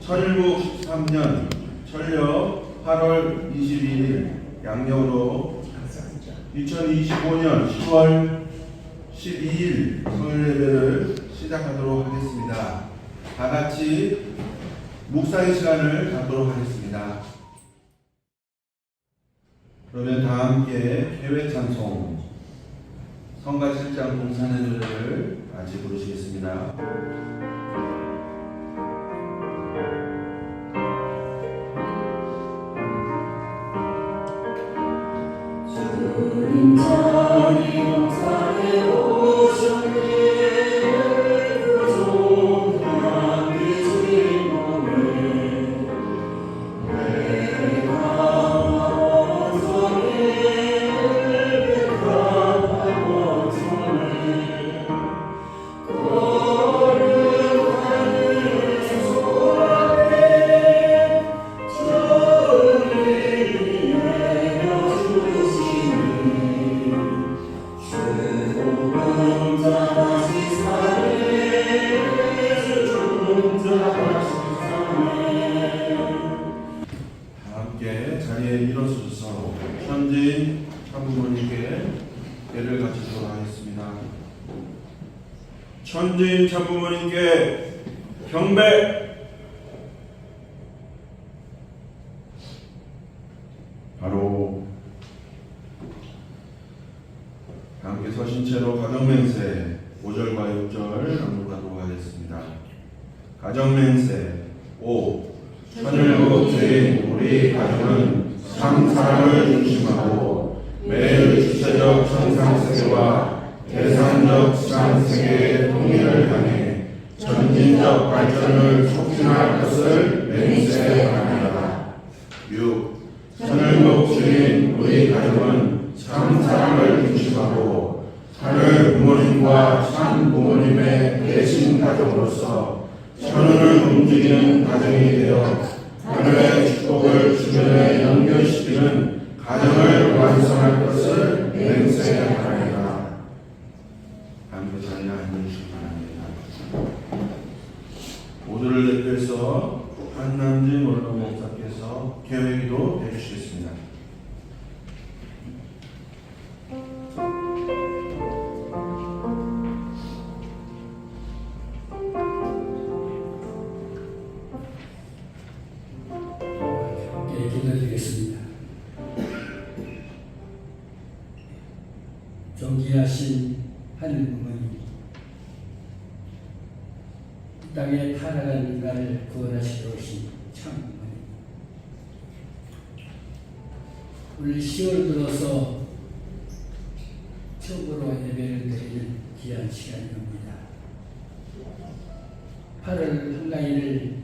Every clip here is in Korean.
1713년 철력 8월 22일 양력으로 2025년 10월 12일 토요일 예배를 시작하도록 하겠습니다. 다 같이 묵상의 시간을 갖도록 하겠습니다. 그러면 다 함께 개회 찬송 성가 7장 동산의 노래를 같이 부르시겠습니다. 주님 자리 동산에 오셨네. 천지인 참부모님께 예를 갖추도록 하겠습니다. 천지인 참부모님께 경배. 바로 함께 서신 채로 가정맹세 5절과 6절 낭독하도록 하겠습니다. 가정맹세 5. 천일국 주인 우리 가정은 참 사랑을 중심하고 매일 주체적 정상세계와 대상적 시간세계의 통일을 향해 전진적 발전을 촉진할 것을 맹세하노라. 6. 천일국 주인 우리 가정은 참 사랑을 중심하고 하늘 부모님과 참 부모님의 대신 가정으로서 천운을 움직이는 가정이 되어 하늘의 축복을 주변에 연결시키는 가정을 완성할 것을 맹세하노라. 함께 자리에 앉으시기 바랍니다. 모두를 대표해서 한남진 원로 목사께서 계획기도 해주시겠습니다. 기도드리겠습니다. 존귀하신 하늘 부모님, 이 땅에 타락한 인간을 구원하시러 오신 참 부모님, 오늘 10월 들어서 처음으로 예배를 드리는 귀한 시간입니다. 8월 한가위를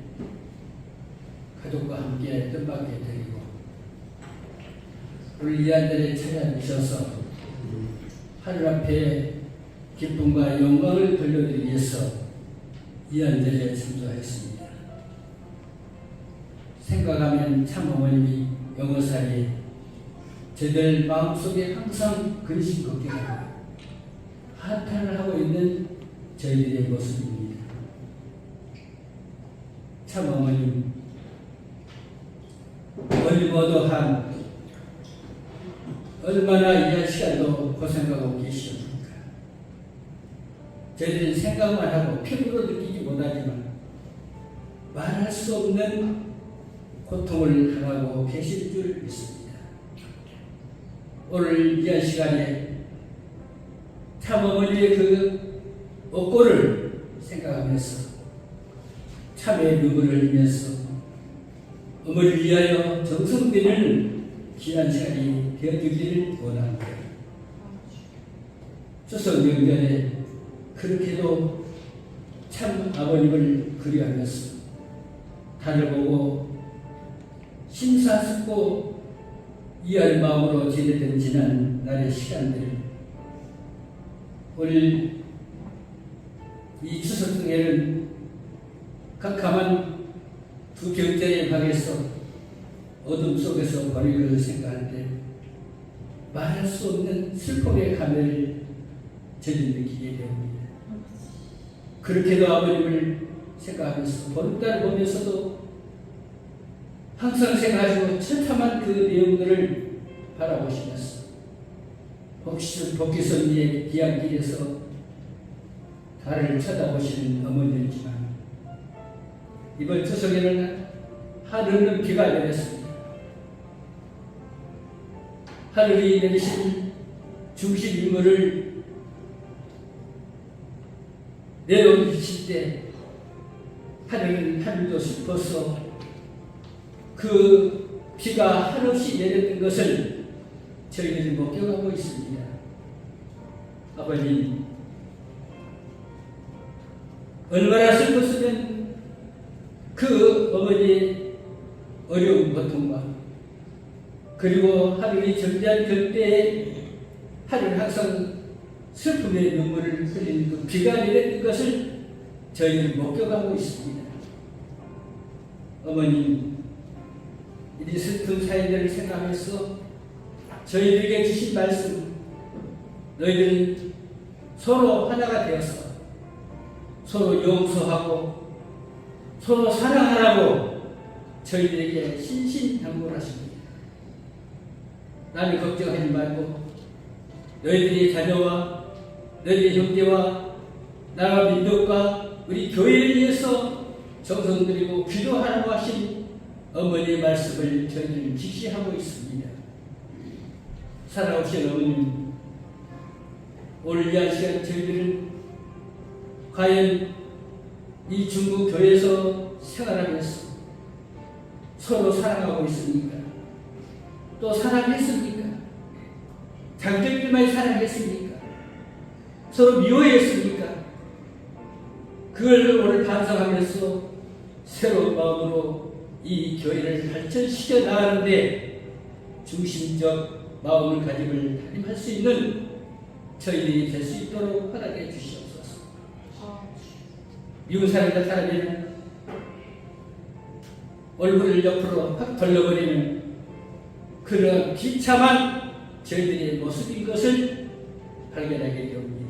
가족과 함께 뜻밖에 드리고 우리 이한들을 찾아주셔서 하늘 앞에 기쁨과 영광을 돌려드리기 위해서 이한들에 참조했습니다. 생각하면 참 어머님이 영어살이 저들 마음속에 항상 근심 걱정하고 한탄을 하고 있는 저희들의 모습입니다. 참 어머님 멀리보도한 얼마나 이한 시간도 고생하고 계십니까? 저희들은 생각만 하고 피부로 느끼지 못하지만 말할 수 없는 고통을 당하고 계실 줄 믿습니다. 오늘 이한 시간에 참 어머니의 그 억고를 생각하면서 참의 눈물을 흘리면서 어머니를 위하여 정성드리는 귀한 시간이 되어주기를 원합니다. 추석 명절에 그렇게도 참 아버님을 그리하면서 달을 보고 심사숙고 이해할 마음으로 지내던 지난 날의 시간들, 오늘 이 추석 등에는 캄캄한 두 경제의 방에서 어둠 속에서 버리를 생각할 때 말할 수 없는 슬픔의 감회를 저는 느끼게 되옵니다. 그렇게도 아버님을 생각하면서 보름달을 보면서도 항상 생각하시고 처참한 그 내용들을 바라보시면서 복귀선지의 귀향길에서 달을 쳐다보시는 어머니이지만 이번 추석에는 하늘은 비가 내렸습니다. 하늘이 내리신 중심 인물을 내려오실 때 하늘도 슬퍼서 그 비가 한없이 내렸던 것을 저희들이 목격하고 있습니다. 아버님, 얼마나 슬펐으면 그 어머니의 어려운 고통과 그리고 하늘이 정지한 그때에 하늘 항상 슬픔의 눈물을 흘리는 그 비가 내렸던 것을 저희는 목격하고 있습니다. 어머님, 이 슬픈 사연들을 생각하면서 저희들에게 주신 말씀, 너희들은 서로 하나가 되어서 서로 용서하고 서로 사랑하라고 저희들에게 신신당부하십니다. 남이 걱정하지 말고 너희들의 자녀와 너희들의 형제와 나라 민족과 우리 교회를 위해서 정성 들이고 기도하라고 하신 어머니의 말씀을 저희들은 직시하고 있습니다. 살아오신 어머님, 오늘 이 시간 저희들은 과연 이 중국 교회에서 생활하면서 서로 사랑하고 있습니까? 또 사랑했습니까? 장정들만 사랑했습니까? 서로 미워했습니까? 그걸 오늘 반성하면서 새로운 마음으로 이 교회를 발전시켜 나가는데 중심적 마음을 가짐을 다짐할 수 있는 저희들이 될 수 있도록 허락해 주시옵소서. 미운 사람과 사람에는 얼굴을 옆으로 확 돌려버리는 그런 비참한 저희들의 모습인 것을 발견하게 되옵니다.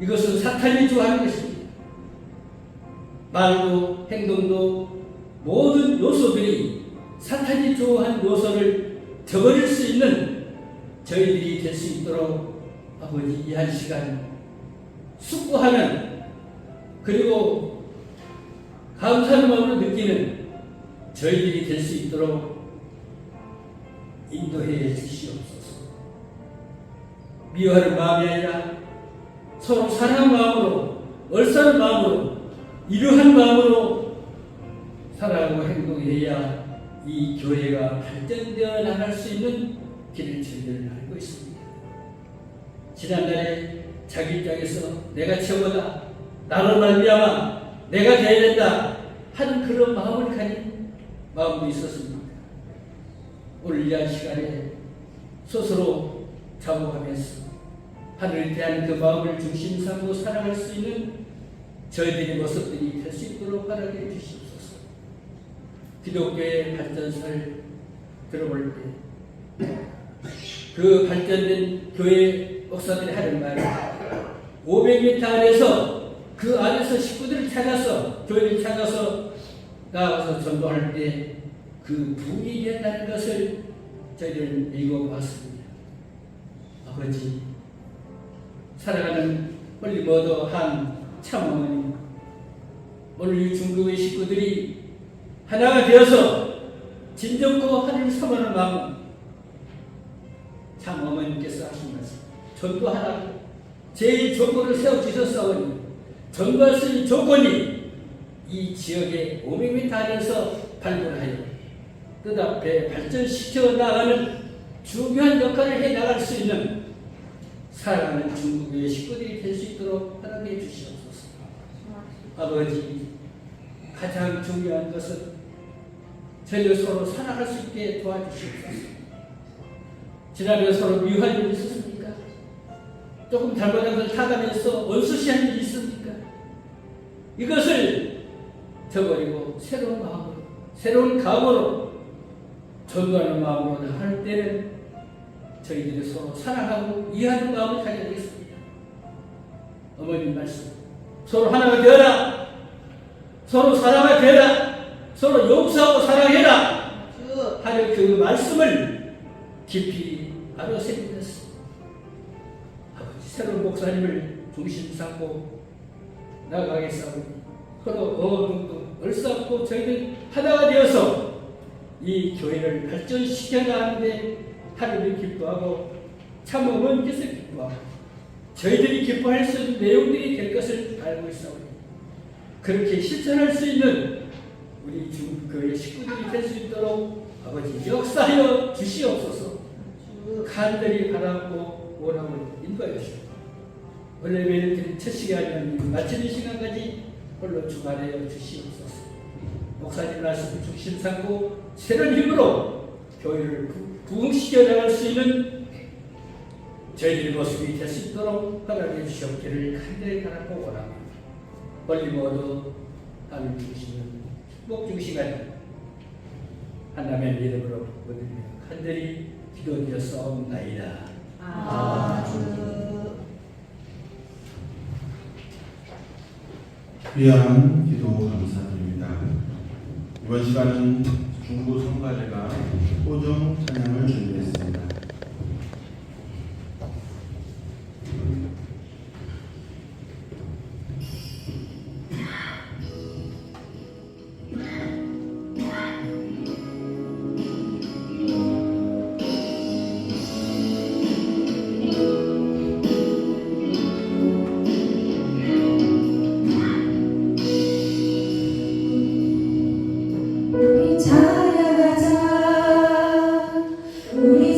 이것은 사탄이 주하는 것입니다. 말도 행동도 모든 요소들이 사탄이 좋아하는 요소를 저버릴 수 있는 저희들이 될 수 있도록 아버지 이 한 시간 숙고하는 그리고 감사의 마음으로 느끼는 저희들이 될 수 있도록 인도해 주시옵소서. 미워하는 마음이 아니라 서로 사랑하는 마음으로 얼싸는 마음으로 이러한 마음으로 살아가고 행동해야 이 교회가 발전되어 나갈 수 있는 길을 저희들은 알고 있습니다. 지난날에 자기 입장에서 내가 최고다, 나로 말미암아 내가 돼야 된다 하는 그런 마음을 가진 마음도 있었습니다. 오늘 이 시간에 스스로 자복하면서 하늘에 대한 그 마음을 중심 삼고 살아갈 수 있는 저희들의 모습들이 될 수 있도록 허락해 주시옵소서. 기독교의 발전사를 들어볼 때 그 발전된 교회 목사들이 하는 말은 500m 안에서 그 안에서 식구들을 찾아서 교회를 찾아서 나가서 전도할 때 그 부흥이 된다는 것을 저희들은 읽어보았습니다. 아버지, 살아가는 홀리머더 한 참어머니, 오늘 이 중국의 식구들이 하나가 되어서 진정고 하나님을 사모하는 마음, 참 어머님께서 하신 말씀, 전도하라고 제일 조건을 세워주셨사오니 전도할 수 있는 조건이 이 지역의 500m 안에서 발굴하여 뜻앞에 발전시켜 나가는 중요한 역할을 해 나갈 수 있는 사랑하는 중국의 식구들이 될 수 있도록 허락해 주시옵소서. 아버지, 가장 중요한 것은 저희들 서로 살아갈 수 있게 도와주시옵소서. 지난해 서로 미워할 일이 있었습니까? 조금 잘못한 걸 탓하면서 원수시한 일이 있습니까? 이것을 저버리고 새로운 마음으로, 새로운 각오로 전도하는 마음으로 나갈 때는 저희들이 서로 사랑하고 이해하는 마음을 가져야겠습니다. 어머님 말씀, 서로 하나가 되어라, 서로 사랑하게 되어라, 서로 용서하고 사랑해라 하는 그 말씀을 깊이 알아채렸습니다. 아버지 새로운 목사님을 중심 삼고 나가겠사오니 서로 어둠도 얼싸고 저희들 하나가 되어서 이 교회를 발전시켜 나가는데 하나님이 기뻐하고 참 어머니께서 기뻐하고 저희들이 기뻐할 수 있는 내용들이 될 것을 알고 있사오니 그렇게 실천할 수 있는 우리 교회 식구들이 될 수 있도록 아버지 역사하여 주시옵소서. 간절히 바라고 원하고 인도하여 주시옵소서. 원래 매일들이 첫 시간이면 마치는 시간까지 홀로 주관하여 주시옵소서. 목사님 말씀을 중심 삼고 새로운 힘으로 교회를 부흥시켜 나갈 수 있는 저희들의 모습이 될 수 있도록 허락해 주시옵기를 간절히 바라고 원합니다. 멀리 모두 하늘 주시는 축복 주시간 하나님의 이름으로 부탁드리며 간절히 기도드렸사옵나이다. 귀한 기도 감사드립니다. 이번 시간은 중부 성가대가 호정 찬양을 준비했습니다. 우리 찬양하자 우리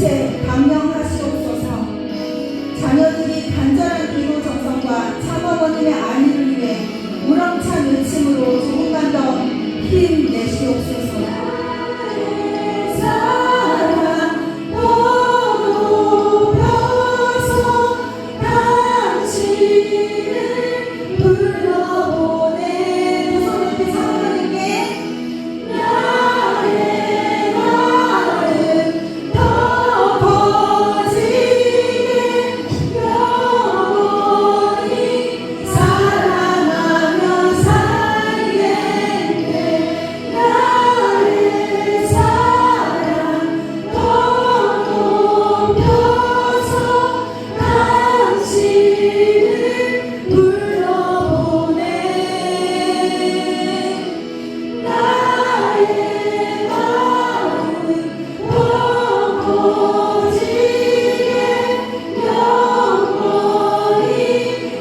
일체 감명하시옵소서. 자녀들이 간절한 기도 정성과 참어머님의 안위를 위해 우렁찬 외침으로 조금만 더 힘내시옵소서. 사랑 높여서 당신을 불러보내. 두 손 높이 사모님께 나의 마음 더 커지게 영원히 사랑하며 살겠네. 나의 사랑 더 높여서 당신을 불러보내. 나의 마음은 더 커지게 영원히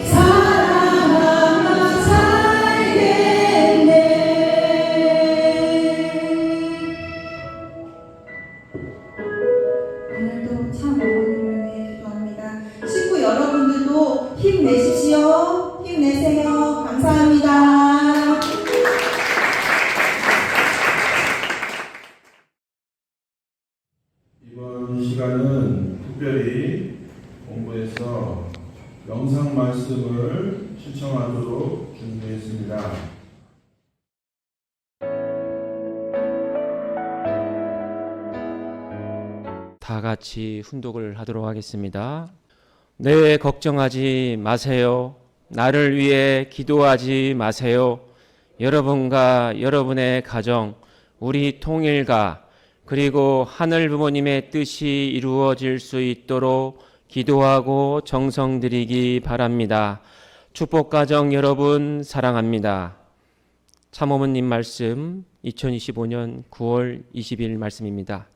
사랑하며 살겠네. 오늘도 참 어머님을 위해 기도합니다. 식구 여러분들도 힘내십시오. 힘내세요. 감사합니다. 이번 시간은 특별히 본부에서 영상 말씀을 시청하도록 준비했습니다. 다 같이 훈독을 하도록 하겠습니다. 네, 걱정하지 마세요. 나를 위해 기도하지 마세요. 여러분과 여러분의 가정, 우리 통일가, 그리고 하늘 부모님의 뜻이 이루어질 수 있도록 기도하고 정성 드리기 바랍니다. 축복가정 여러분 사랑합니다. 참어머님 말씀 2025년 9월 20일 말씀입니다.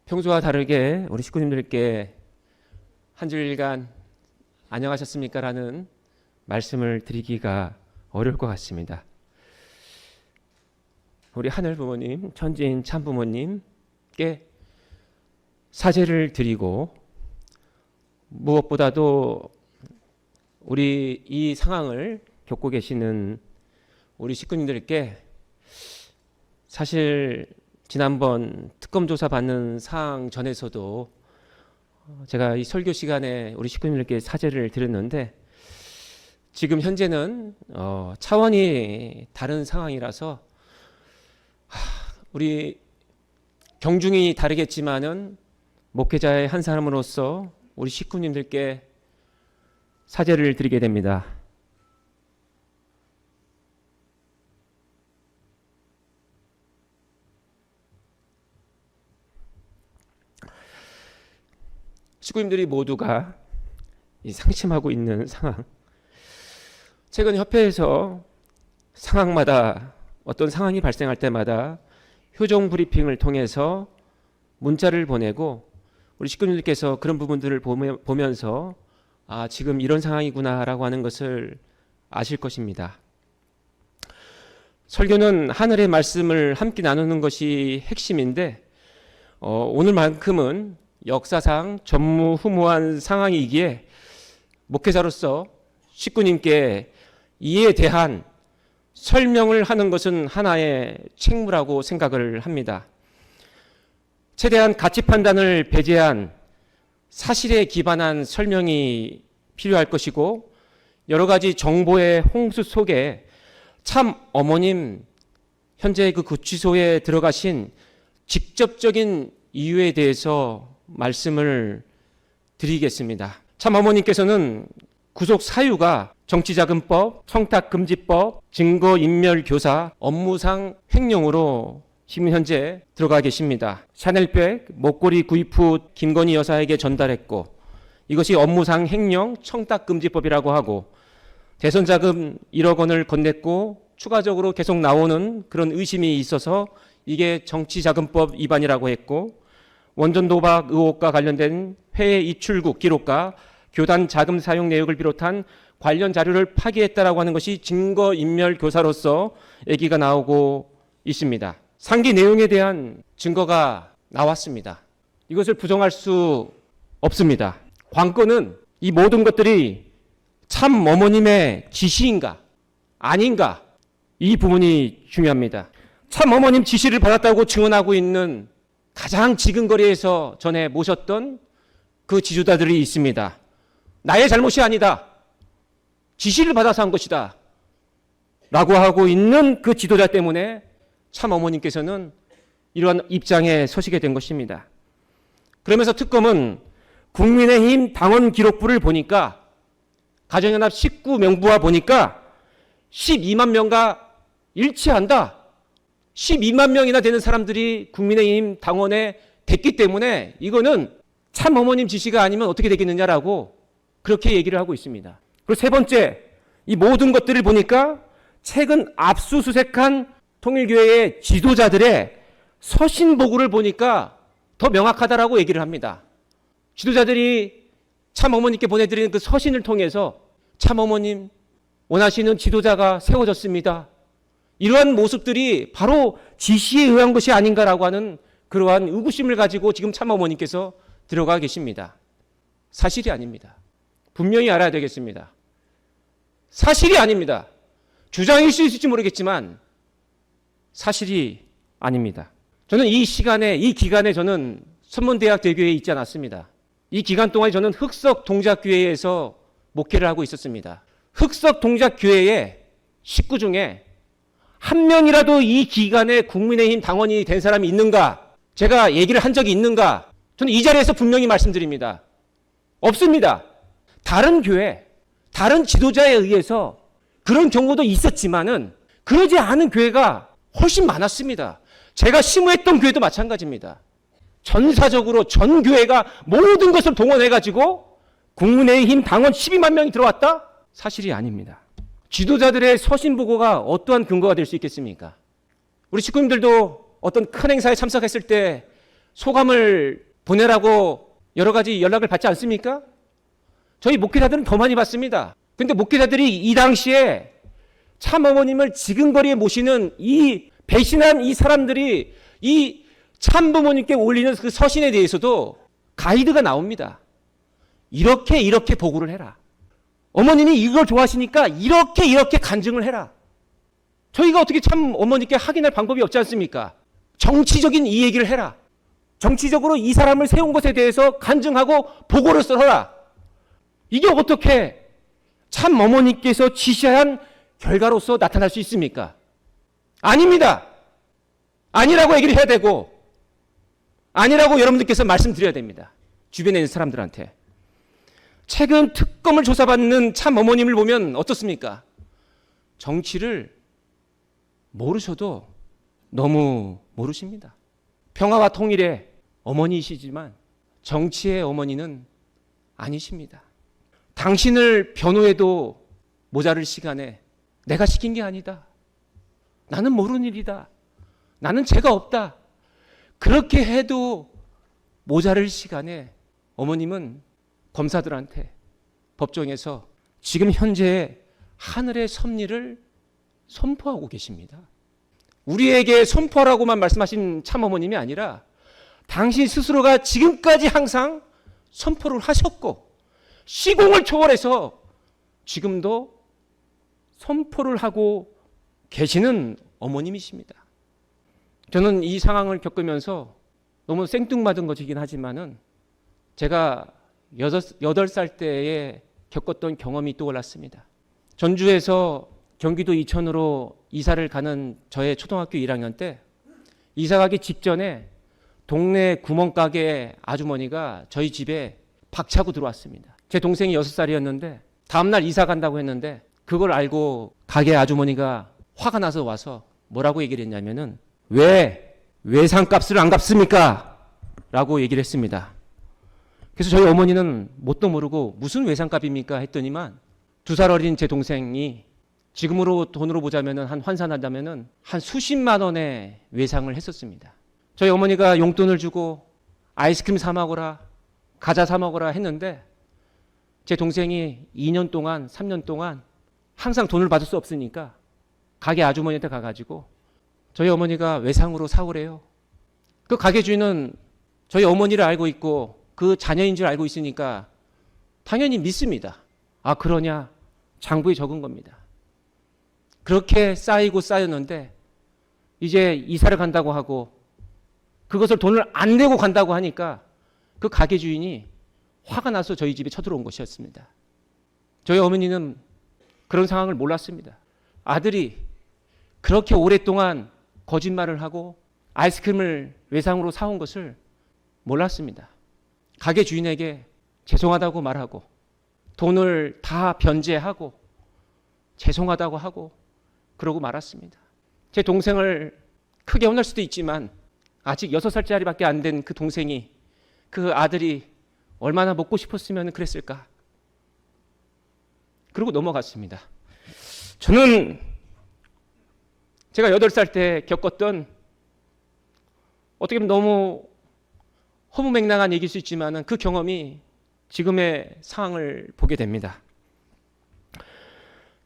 평소와 다르게 우리 식구님들께 한 주일간 안녕하셨습니까? 라는 말씀을 드리기가 어려울 것 같습니다. 우리 하늘 부모님, 천지인 참 부모님께 사죄를 드리고 무엇보다도 우리 이 상황을 겪고 계시는 우리 식구님들께 사실 지난번 특검 조사 받는 사항 전에서도 제가 이 설교 시간에 우리 식구님들께 사죄를 드렸는데 지금 현재는 차원이 다른 상황이라서 우리 경중이 다르겠지만은 목회자의 한 사람으로서 우리 식구님들께 사죄를 드리게 됩니다. 식구님들이 모두가 이 상심하고 있는 상황. 최근 협회에서 상황마다 어떤 상황이 발생할 때마다 효정 브리핑을 통해서 문자를 보내고 우리 식구님들께서 그런 부분들을 보면서 아, 지금 이런 상황이구나라고 하는 것을 아실 것입니다. 설교는 하늘의 말씀을 함께 나누는 것이 핵심인데 오늘만큼은 역사상 전무후무한 상황이기에 목회자로서 식구님께 이에 대한 설명을 하는 것은 하나의 책무라고 생각을 합니다. 최대한 가치 판단을 배제한 사실에 기반한 설명이 필요할 것이고 여러 가지 정보의 홍수 속에 참 어머님 현재 그 구치소에 들어가신 직접적인 이유에 대해서 말씀을 드리겠습니다. 참 어머님께서는 구속 사유가 정치자금법, 청탁금지법, 증거인멸교사, 업무상 횡령으로 지금 현재 들어가 계십니다. 샤넬백, 목걸이 구입 후 김건희 여사에게 전달했고 이것이 업무상 횡령, 청탁금지법이라고 하고 대선자금 1억 원을 건넸고 추가적으로 계속 나오는 그런 의심이 있어서 이게 정치자금법 위반이라고 했고 원전 도박 의혹과 관련된 회의 이출국 기록과 교단 자금 사용 내역을 비롯한 관련 자료를 파기했다라고 하는 것이 증거인멸 교사로서 얘기가 나오고 있습니다. 상기 내용에 대한 증거가 나왔습니다. 이것을 부정할 수 없습니다. 관건은 이 모든 것들이 참 어머님의 지시인가 아닌가, 이 부분이 중요합니다. 참 어머님 지시를 받았다고 증언하고 있는 가장 지근거리에서 전에 모셨던 그 지도자들이 있습니다. 나의 잘못이 아니다, 지시를 받아서 한 것이다 라고 하고 있는 그 지도자 때문에 참 어머님께서는 이러한 입장에 서시게 된 것입니다. 그러면서 특검은 국민의힘 당원 기록부를 보니까, 가정연합 식구 명부와 보니까 12만 명과 일치한다. 12만 명이나 되는 사람들이 국민의힘 당원에 됐기 때문에 이거는 참 어머님 지시가 아니면 어떻게 되겠느냐라고 그렇게 얘기를 하고 있습니다. 그리고 세 번째, 이 모든 것들을 보니까 최근 압수수색한 통일교회의 지도자들의 서신 보고를 보니까 더 명확하다라고 얘기를 합니다. 지도자들이 참 어머님께 보내드리는 그 서신을 통해서 참 어머님 원하시는 지도자가 세워졌습니다, 이러한 모습들이 바로 지시에 의한 것이 아닌가라고 하는 그러한 의구심을 가지고 지금 참 어머님께서 들어가 계십니다. 사실이 아닙니다. 분명히 알아야 되겠습니다. 사실이 아닙니다. 주장일 수 있을지 모르겠지만 사실이 아닙니다. 저는 이 시간에, 이 기간에 저는 선문대학 대교회에 있지 않았습니다. 이 기간 동안 저는 흑석동작교회에서 목회를 하고 있었습니다. 흑석동작교회의 식구 중에 한 명이라도 이 기간에 국민의힘 당원이 된 사람이 있는가, 제가 얘기를 한 적이 있는가, 저는 이 자리에서 분명히 말씀드립니다. 없습니다. 다른 교회, 다른 지도자에 의해서 그런 경우도 있었지만은 그러지 않은 교회가 훨씬 많았습니다. 제가 심우했던 교회도 마찬가지입니다. 전사적으로 전 교회가 모든 것을 동원해가지고 국민의힘 당원 12만 명이 들어왔다? 사실이 아닙니다. 지도자들의 서신 보고가 어떠한 근거가 될 수 있겠습니까? 우리 식구님들도 어떤 큰 행사에 참석했을 때 소감을 보내라고 여러 가지 연락을 받지 않습니까? 저희 목회자들은 더 많이 받습니다. 근데 목회자들이 이 당시에 참 어머님을 지근거리에 모시는 이 배신한 이 사람들이 이 참부모님께 올리는 그 서신에 대해서도 가이드가 나옵니다. 이렇게 보고를 해라. 어머님이 이걸 좋아하시니까 이렇게 간증을 해라. 저희가 어떻게 참 어머니께 확인할 방법이 없지 않습니까? 정치적인 이 얘기를 해라. 정치적으로 이 사람을 세운 것에 대해서 간증하고 보고를 써라. 이게 어떻게 참 어머니께서 지시한 결과로서 나타날 수 있습니까? 아닙니다. 아니라고 얘기를 해야 되고, 아니라고 여러분들께서 말씀드려야 됩니다. 주변에 있는 사람들한테. 최근 특검을 조사받는 참 어머님을 보면 어떻습니까? 정치를 모르셔도 너무 모르십니다. 평화와 통일의 어머니이시지만 정치의 어머니는 아니십니다. 당신을 변호해도 모자랄 시간에 내가 시킨 게 아니다, 나는 모르는 일이다, 나는 죄가 없다, 그렇게 해도 모자랄 시간에 어머님은 검사들한테 법정에서 지금 현재 하늘의 섭리를 선포하고 계십니다. 우리에게 선포하라고만 말씀하신 참어머님이 아니라 당신 스스로가 지금까지 항상 선포를 하셨고 시공을 초월해서 지금도 선포를 하고 계시는 어머님이십니다. 저는 이 상황을 겪으면서 너무 생뚱맞은 것이긴 하지만은 제가 8살 때에 겪었던 경험이 떠올랐습니다. 전주에서 경기도 이천으로 이사를 가는 저의 초등학교 1학년 때 이사 가기 직전에 동네 구멍가게 아주머니가 저희 집에 박차고 들어왔습니다. 제 동생이 6살이었는데 다음날 이사 간다고 했는데 그걸 알고 가게 아주머니가 화가 나서 와서 뭐라고 얘기를 했냐면은 왜 외상값을 안 갚습니까? 라고 얘기를 했습니다. 그래서 저희 어머니는 뭣도 모르고 무슨 외상값입니까? 했더니만 2살 어린 제 동생이 지금으로 돈으로 보자면은 한 환산한다면은 한 수십만 원의 외상을 했었습니다. 저희 어머니가 용돈을 주고 아이스크림 사 먹어라, 과자 사 먹어라 했는데 제 동생이 2년 동안, 3년 동안 항상 돈을 받을 수 없으니까 가게 아주머니한테 가가지고 저희 어머니가 외상으로 사오래요. 그 가게 주인은 저희 어머니를 알고 있고 그 자녀인 줄 알고 있으니까 당연히 믿습니다. 아, 그러냐? 장부에 적은 겁니다. 그렇게 쌓이고 쌓였는데 이제 이사를 간다고 하고 그것을 돈을 안 내고 간다고 하니까 그 가게 주인이 화가 나서 저희 집에 쳐들어온 것이었습니다. 저희 어머니는 그런 상황을 몰랐습니다. 아들이 그렇게 오랫동안 거짓말을 하고 아이스크림을 외상으로 사온 것을 몰랐습니다. 가게 주인에게 죄송하다고 말하고 돈을 다 변제하고 죄송하다고 하고 그러고 말았습니다. 제 동생을 크게 혼날 수도 있지만 아직 6살짜리밖에 안 된 그 동생이 그 아들이 얼마나 먹고 싶었으면 그랬을까. 그러고 넘어갔습니다. 저는 제가 8살 때 겪었던 어떻게 보면 너무 허무맹랑한 얘기일 수 있지만 그 경험이 지금의 상황을 보게 됩니다.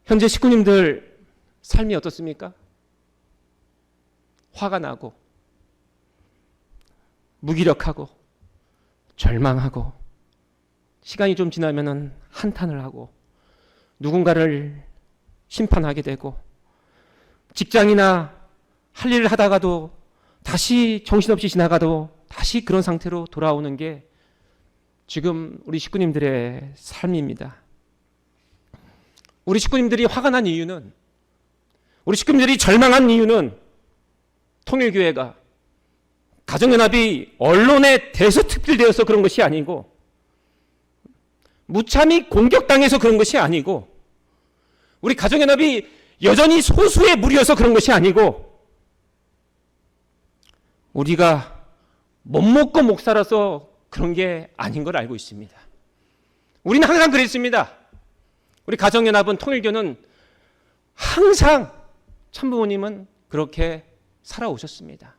현재 식구님들 삶이 어떻습니까? 화가 나고 무기력하고 절망하고 시간이 좀 지나면 한탄을 하고 누군가를 심판하게 되고 직장이나 할 일을 하다가도 다시 정신없이 지나가도 다시 그런 상태로 돌아오는 게 지금 우리 식구님들의 삶입니다. 우리 식구님들이 화가 난 이유는, 우리 식구님들이 절망한 이유는 통일교회가, 가정연합이 언론에 대서특필되어서 그런 것이 아니고 무참히 공격당해서 그런 것이 아니고 우리 가정연합이 여전히 소수의 무리여서 그런 것이 아니고 우리가 못 먹고 못 살아서 그런 게 아닌 걸 알고 있습니다. 우리는 항상 그랬습니다. 우리 가정연합은, 통일교는 항상 참부모님은 그렇게 살아오셨습니다.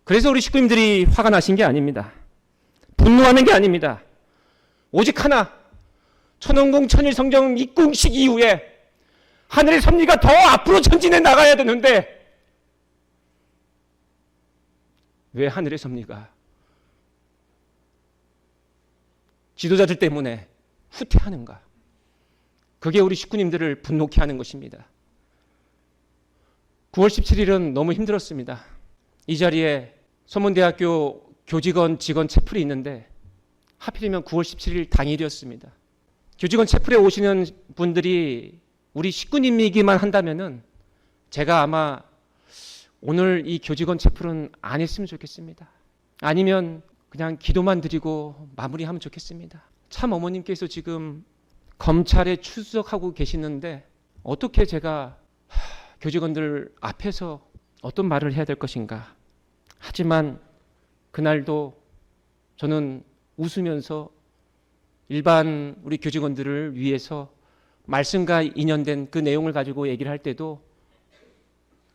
그래서 우리 식구님들이 화가 나신 게 아닙니다. 분노하는 게 아닙니다. 오직 하나, 천원궁 천일성정 입궁식 이후에 하늘의 섭리가 더 앞으로 전진해 나가야 되는데 왜 하늘의 섭리가 지도자들 때문에 후퇴하는가? 그게 우리 식구님들을 분노케 하는 것입니다. 9월 17일은 너무 힘들었습니다. 이 자리에 서문대학교 교직원 직원 채플이 있는데 하필이면 9월 17일 당일이었습니다. 교직원 채플에 오시는 분들이 우리 식구님이기만 한다면은 제가 아마 오늘 이 교직원 채플은 안 했으면 좋겠습니다. 아니면 그냥 기도만 드리고 마무리하면 좋겠습니다. 참 어머님께서 지금 검찰에 출석하고 계시는데 어떻게 제가 교직원들 앞에서 어떤 말을 해야 될 것인가. 하지만 그날도 저는 웃으면서 일반 우리 교직원들을 위해서 말씀과 인연된 그 내용을 가지고 얘기를 할 때도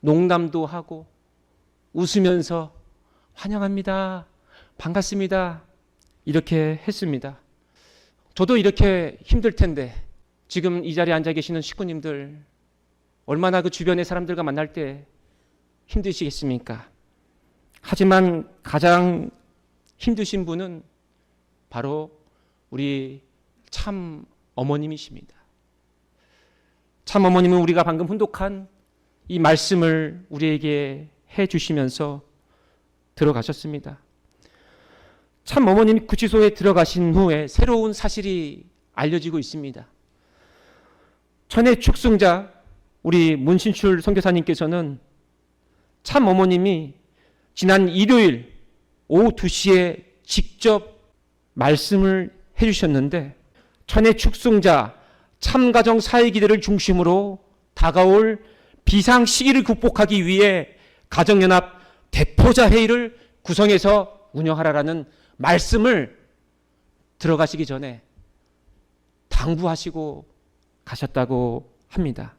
농담도 하고 웃으면서 환영합니다, 반갑습니다 이렇게 했습니다. 저도 이렇게 힘들 텐데 지금 이 자리에 앉아 계시는 식구님들 얼마나 그 주변의 사람들과 만날 때 힘드시겠습니까? 하지만 가장 힘드신 분은 바로 우리 참 어머님이십니다. 참 어머님은 우리가 방금 훈독한 이 말씀을 우리에게 해 주시면서 들어가셨습니다. 참 어머님이 구치소에 들어가신 후에 새로운 사실이 알려지고 있습니다. 천의 축승자 우리 문신출 선교사님께서는 참 어머님이 지난 일요일 오후 2시에 직접 말씀을 해 주셨는데 천의 축승자 참가정 사회기대를 중심으로 다가올 비상 시기를 극복하기 위해 가정연합 대표자 회의를 구성해서 운영하라라는 말씀을 들어가시기 전에 당부하시고 가셨다고 합니다.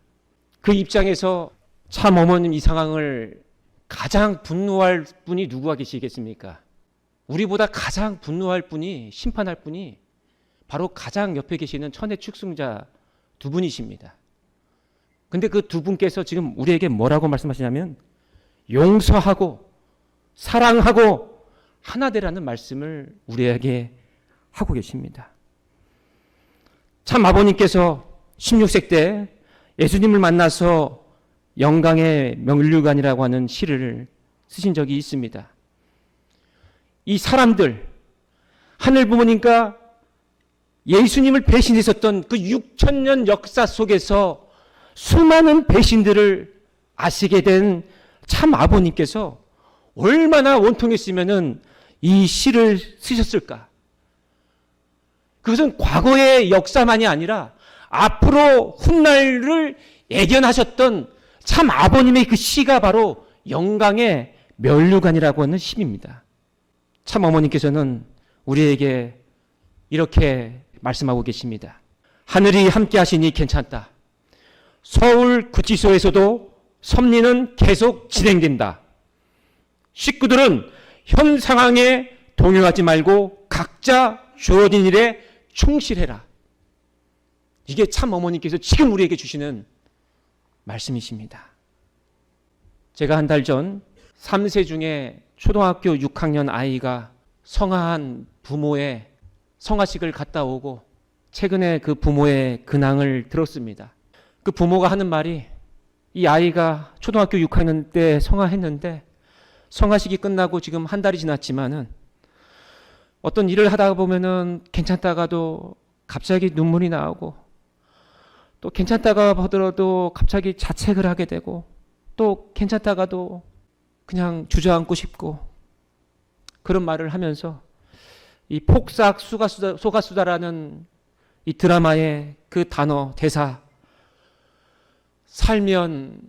그 입장에서 참 어머님 이 상황을 가장 분노할 분이 누구가 계시겠습니까? 우리보다 가장 분노할 분이, 심판할 분이 바로 가장 옆에 계시는 천의 축승자 두 분이십니다. 근데 그 두 분께서 지금 우리에게 뭐라고 말씀하시냐면 용서하고 사랑하고 하나 되라는 말씀을 우리에게 하고 계십니다. 참 아버님께서 16세 때 예수님을 만나서 영광의 면류관이라고 하는 시를 쓰신 적이 있습니다. 이 사람들, 하늘 부모님과 예수님을 배신했었던 그 6,000년 역사 속에서 수많은 배신들을 아시게 된 참 아버님께서 얼마나 원통했으면은 이 시를 쓰셨을까? 그것은 과거의 역사만이 아니라 앞으로 훗날을 예견하셨던 참 아버님의 그 시가 바로 영광의 면류관이라고 하는 시입니다. 참 어머님께서는 우리에게 이렇게 말씀하고 계십니다. 하늘이 함께 하시니 괜찮다. 서울 구치소에서도 섭리는 계속 진행된다. 식구들은 현 상황에 동요하지 말고 각자 주어진 일에 충실해라. 이게 참 어머니께서 지금 우리에게 주시는 말씀이십니다. 제가 한 달 전 3세 중에 초등학교 6학년 아이가 성화한 부모의 성화식을 갔다 오고 최근에 그 부모의 근황을 들었습니다. 그 부모가 하는 말이 이 아이가 초등학교 6학년 때 성화했는데 성화식이 끝나고 지금 한 달이 지났지만은 어떤 일을 하다 보면은 괜찮다가도 갑자기 눈물이 나오고 또 괜찮다가 하더라도 갑자기 자책을 하게 되고 또 괜찮다가도 그냥 주저앉고 싶고 그런 말을 하면서 이 폭삭 속았수다라는 이 드라마의 그 단어 대사 살면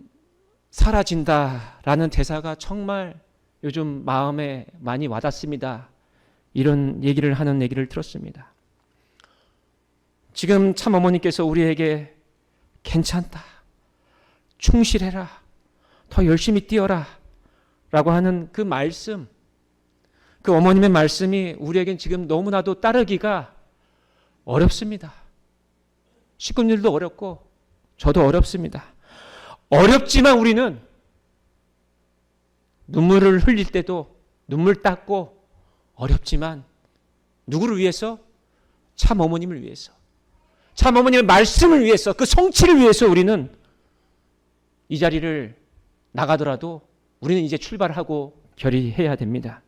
사라진다라는 대사가 정말 요즘 마음에 많이 와닿습니다. 이런 얘기를 하는 얘기를 들었습니다. 지금 참 어머니께서 우리에게 괜찮다, 충실해라, 더 열심히 뛰어라 라고 하는 그 말씀, 그 어머님의 말씀이 우리에겐 지금 너무나도 따르기가 어렵습니다. 식구들도 어렵고 저도 어렵습니다. 어렵지만 우리는 눈물을 흘릴 때도 눈물 닦고 어렵지만 누구를 위해서? 참 어머님을 위해서. 참 어머님의 말씀을 위해서, 그 성취를 위해서 우리는 이 자리를 나가더라도 우리는 이제 출발하고 결의해야 됩니다.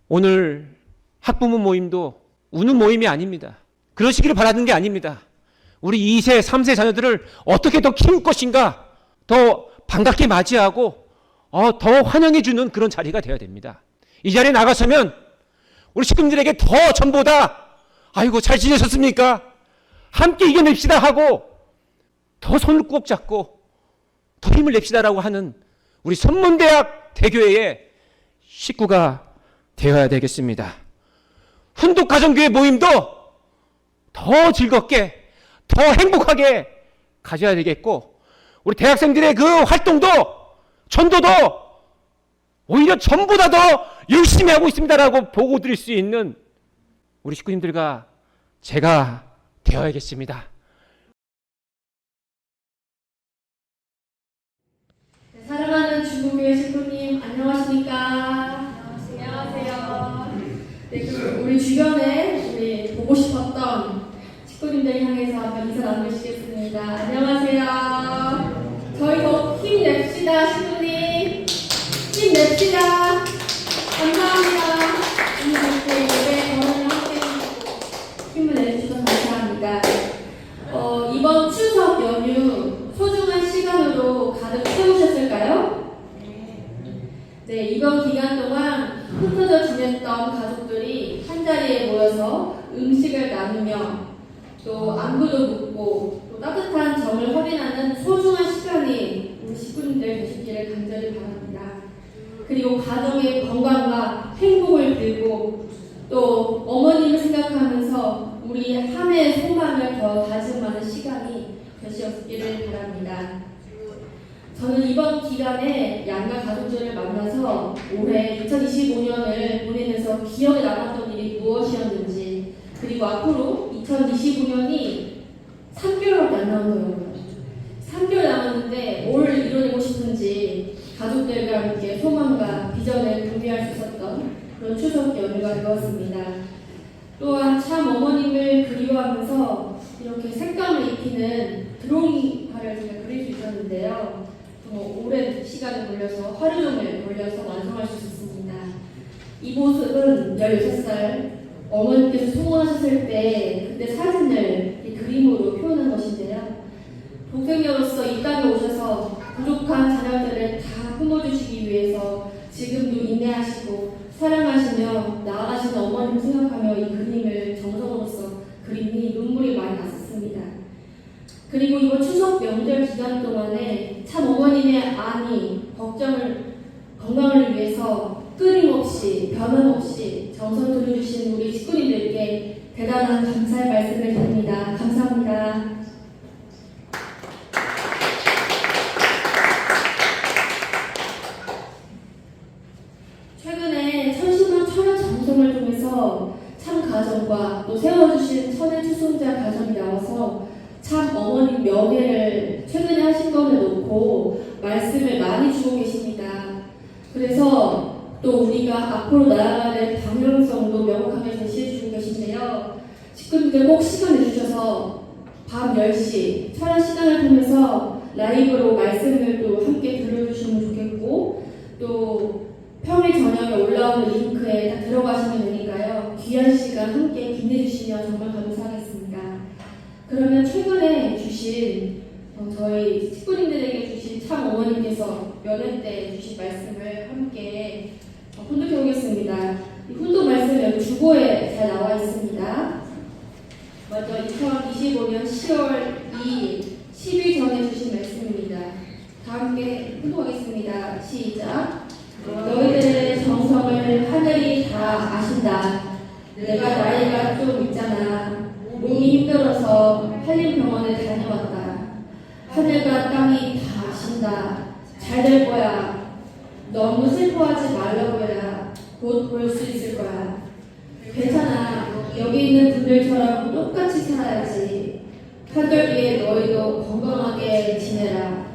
오늘 학부모 모임도 우는 모임이 아닙니다. 그러시기를 바라는 게 아닙니다. 우리 2세, 3세 자녀들을 어떻게 더 키울 것인가, 더 반갑게 맞이하고 더 환영해주는 그런 자리가 되어야 됩니다. 이 자리에 나가서면 우리 식구들에게 더 전보다 아이고 잘 지내셨습니까? 함께 이겨냅시다 하고 더 손을 꼭 잡고 더 힘을 냅시다라고 하는 우리 선문대학 대교회의 식구가 되어야 되겠습니다. 훈독가정교회 모임도 더 즐겁게 더 행복하게 가져야 되겠고 우리 대학생들의 그 활동도 전도도 오히려 전보다 더 열심히 하고 있습니다라고 보고 드릴 수 있는 우리 식구님들과 제가 되어야겠습니다. 네, 사랑하는 중국교회 식구님 안녕하십니까? 안녕하세요. 네, 그럼 우리 주변에 우리 보고 싶었던 식구님들 향해서 한번 인사 나누시겠습니다. 안녕하세요. 저희 더 힘냅시다, 식구님. 힘냅시다. 감사합니다. 오늘 이렇게 예배 저녁에 함께 힘을 내주셔서 감사합니다. 이번 추석 연휴 소중한 시간으로 가득 채우셨을까요? 네, 이번 기간 동안 흩어져 지냈던 가족들이 한자리에 모여서 음식을 나누며 또 안부도 묻고 또 따뜻한 정을 확인하는 소중한 시간이 우리 식구님들 되시기를 간절히 바랍니다. 그리고 가정의 건강과 행복을 빌고 또 어머님을 생각하면서 우리 한 해의 소망을 더 다짐하는 시간이 되시기를 바랍니다. 저는 이번 기간에 양가 가족들을 만나서 올해 2025년을 보내면서 기억에 남았던 일이 무엇이었는지 그리고 앞으로 2025년이 3개월밖에 안 남았더라고요. 3개월 남았는데 뭘 이뤄내고 싶은지 가족들과 함께 소망과 비전을 공유할 수 있었던 그런 추석 연휴가 되었습니다. 또한 참 어머님을 그리워하면서 이렇게 색감을 입히는 드로잉화를 제가 그릴 수 있었는데요. 정말 오랜 시간을 걸려서 하루 종일 걸려서 완성할 수 있었습니다. 이 모습은 16살 어머니께서 소원하셨을 때 그때 사진을 이 그림으로 표현한 것인데요. 동생녀로서 이 땅에 오셔서 부족한 자녀들을 다 품어주시기 위해서 지금도 인내하시고 사랑하시며 나아가시는 어머님을 생각하며 이 그림을 정성으로서 그림이 눈물이 많이 났었습니다. 그리고 이번 추석 명절 기간 동안에 참 어머님의 안위, 건강을 위해서 끊임없이 변함없이 정성 들여주신 우리 식구님들께 대단한 감사의 말씀을 드립니다. 감사합니다. 최근에 천심한 천연 정성을 통해서 참 가정과 또 세워주신 천의 추송자 가정이 나와서 참 어머님 명예를 최근에 하신 것을 놓고 말씀을 많이 주고 계십니다. 그래서 또 우리가 앞으로 나아가는 방향성도 명확하게 제시해 주고 계신데요. 식구분들 꼭 시간 내주셔서 밤 10시 철학 시간을 통해서 라이브로 말씀을 또 함께 들려주시면 좋겠고 또 평일 저녁에 올라오는 링크에 다 들어가시면 되니까요. 귀한 시간 함께 빛내주시면 정말 감사하겠습니다. 그러면 최근에 주신 저희 식구님들에게 주신 참 어머님께서 연회 때 주신 말씀을 함께 훈독해 보겠습니다. 이 훈독 말씀이 여기 주보에 잘 나와 있습니다. 먼저 2025년 10월 2일 10일 전에 주신 말씀입니다. 다 함께 훈독하겠습니다. 시작. 너희들의 정성을 하늘이 다 아신다. 내가 나이가 좀 있잖아. 몸이 힘들어서 한림병원에 다녀왔다. 하늘과 땅이 다 아신다. 잘 될 거야. 너무 슬퍼하지 말라고 해라. 곧 볼 수 있을 거야. 괜찮아. 여기 있는 분들처럼 똑같이 살아야지. 한절기에 너희도 건강하게 지내라.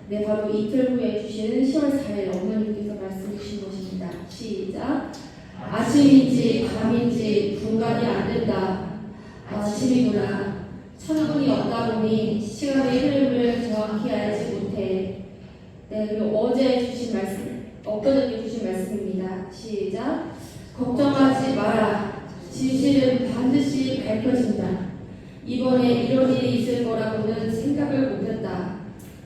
네, 바로 이틀 후에 주시는 10월 4일 어머님께서 말씀 주신 것입니다. 시작. 아침인지 밤인지 분간이 안 된다. 아침이구나. 천분이 없다 보니 시간의 흐름을 정확히 알지 못해. 네, 그리고 어제 주신 말씀, 엊그저께 주신 말씀입니다. 시작. 걱정하지 마라. 진실은 반드시 밝혀진다. 이번에 이런 일이 있을 거라고는 생각을 못했다.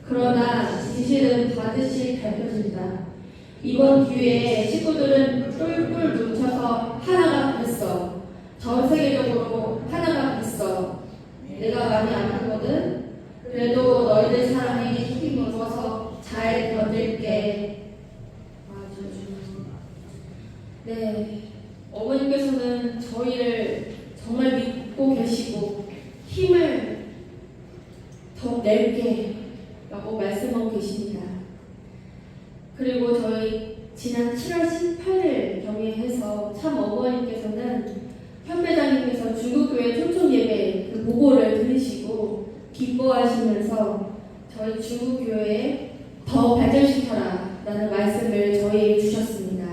그러나 진실은 반드시 밝혀진다. 이번 기회에 식구들은 똘똘 뭉쳐서 하나가 됐어. 전 세계적으로 하나가 됐어. 내가 많이 아프거든. 그래도 너희들 사랑에 힘입어서 잘 견딜게. 네, 어머님께서는 저희를 정말 믿고 계시고 힘을 더 낼게 라고 말씀하고 계십니다. 그리고 저희 지난 7월 18일 경애해서 참 어머님께서는 현배장님께서 중국교회 초청 예배 그 보고를 들으시고 기뻐하시면서 저희 중국교회에 더 발전시켜라 라는 말씀을 저희에게 주셨습니다.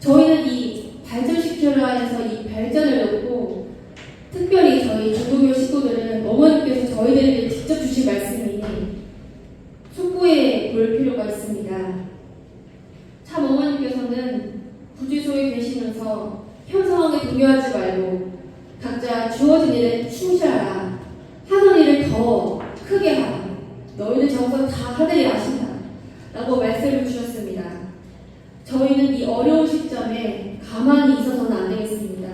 저희는 이 발전시켜라에서 이 발전을 놓고 특별히 저희 중국교회 식구들은 어머님께서 저희들에게 직접 주신 말씀이니 숙고해 볼 필요가 있습니다. 참 어머님께서는 구주소에 계시면서 현 상황에 동요하지 말고 각자 주어진 일에 충실하라. 하는 일을 더 크게 하라. 너희들 정성 다 하늘이 아신다. 라고 말씀을 주셨습니다. 저희는 이 어려운 시점에 가만히 있어서는 안 되겠습니다.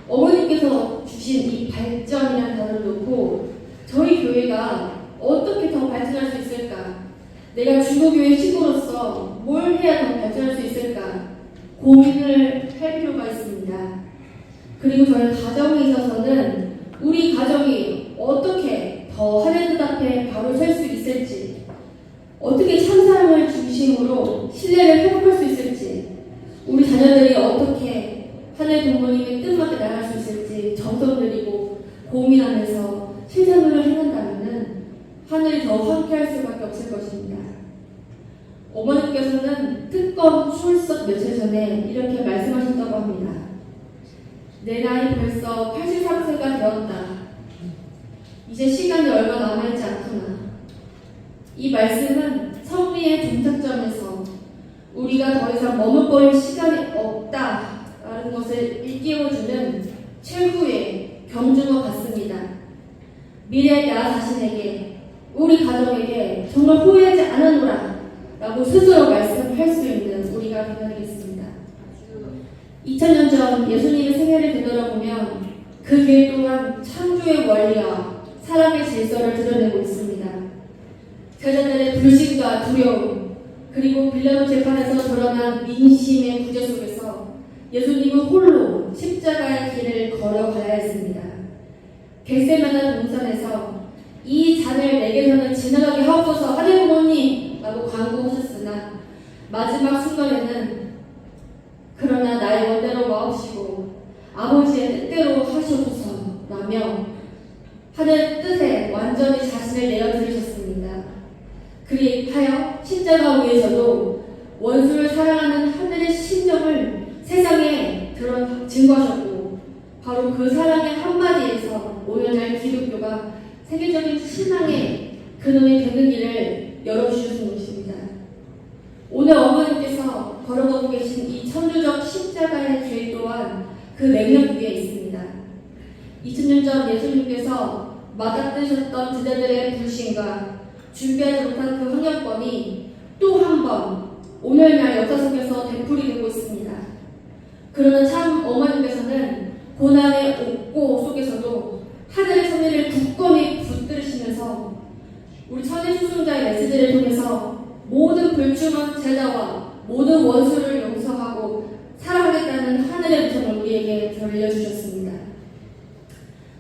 어머님께서 주신 이 발전이라는 단어를 놓고 저희 교회가 어떻게 더 발전할 수 있을까? 내가 중고교회 식구로서 뭘 해야 더 발전할 수 있을까? 고민을 할 필요가 있습니다. 그리고 저희 가정에 있어서는 우리 가정이 어떻게 더 하나님 앞에 바로 설 수 있을지, 어떻게 참사랑을 중심으로 신뢰를 회복할 수 있을지, 우리 자녀들이 어떻게 하나님 부모님의 뜻맞게 나갈 수 있을지 정성 들이고 고민하면서 실천을 해낸다면 하늘이 더 함께할 수밖에 없을 것입니다. 어머님께서는 특검 출석 며칠 전에 이렇게 말씀하셨다고 합니다. 내 나이 벌써 83세가 되었다. 이제 시간이 얼마 남아있지 않구나. 이 말씀은 섭리의 종착점에서 우리가 더 이상 머뭇거릴 시간이 없다라는 것을 일깨워주는 최후의 경주와 같습니다. 미래의 나 자신에게, 우리 가족에게 정말 후회하지 않았노라 라고 스스로 말씀할 수 있는 우리가 되어야 되겠습니다. 2000년 전 예수님의 생애를 되돌아보면 그 길 동안 창조의 원리와 사랑의 질서를 드러내고 있습니다. 제자들의 불신과 두려움, 그리고 빌라도 재판에서 드러난 민심의 구제 속에서 예수님은 홀로 십자가의 길을 걸어가야 했습니다. 겟세마네 동산에서 이 잔을 내게서는 지나가게 하옵소서 하늘 부모님 라고 간구하셨으나 마지막 순간에는 그러나 나의 원대로 마옵시고 아버지의 뜻대로 하시옵소서 라며 하늘 뜻에 완전히 자신을 내어드리셨습니다. 그리하여 십자가 위에서도 원수를 사랑하는 하늘의 심정을 세상에 증거하셨고 바로 그 사랑의 한마디에서 오늘날 기독교가 세계적인 신앙의 근원이 되는 길을 열어주신 것입니다. 오늘 어머니께서 걸어가고 계신 이 천주적 십자가의 길 또한 그 맥락 위에 있습니다. 2000년 전 예수님께서 맞닥뜨셨던 제자들의 불신과 준비하지 못한 그 환경권이 또 한 번 오늘날 역사 속에서 되풀이되고 있습니다. 그러나 참 어머님께서는 고난의 옥고 속에서도 하늘의 섭리를 굳건히 붙들으시면서 우리 천의 수승자의 메시지를 통해서 모든 불충한 제자와 모든 원수를 용서하고 사랑하겠다는 하늘의 음성을 우리에게 들려주셨습니다.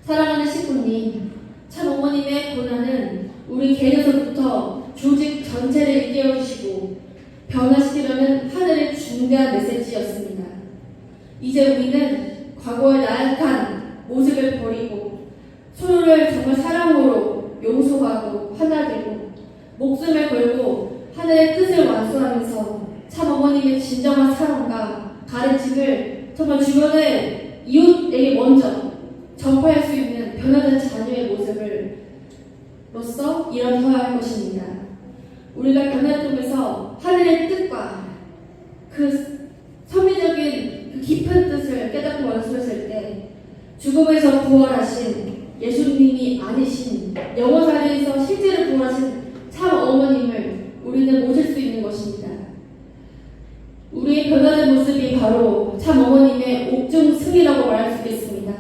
사랑하는 식구님, 참 어머님의 고난은 우리 개인에서부터 조직 전체를 일깨워주시고 변화시키려는 하늘의 중대한 메시지였습니다. 이제 우리는 과거의 나약한 모습을 버리고 서로를 정말 사랑으로 용서하고 하나 되고 목숨을 걸고 하늘의 뜻을 완수하면서 참 어머님의 진정한 사랑과 가르침을 정말 주변의 이웃에게 먼저 전파할 수 있는 변화된 자녀의 모습으로서 일어서야 할 것입니다. 우리가 변화를 통해서 하늘의 뜻과 그 섭리적인 그 깊은 뜻을 깨닫고 완수했을 때 죽음에서 부활하신 예수님이 아니신 영원사에서 실제로 부활하신 참 어머님을 우리는 모실 수 있는 것입니다. 우리의 변화된 모습이 바로 참 어머님의 옥중 승이라고 말할 수 있겠습니다.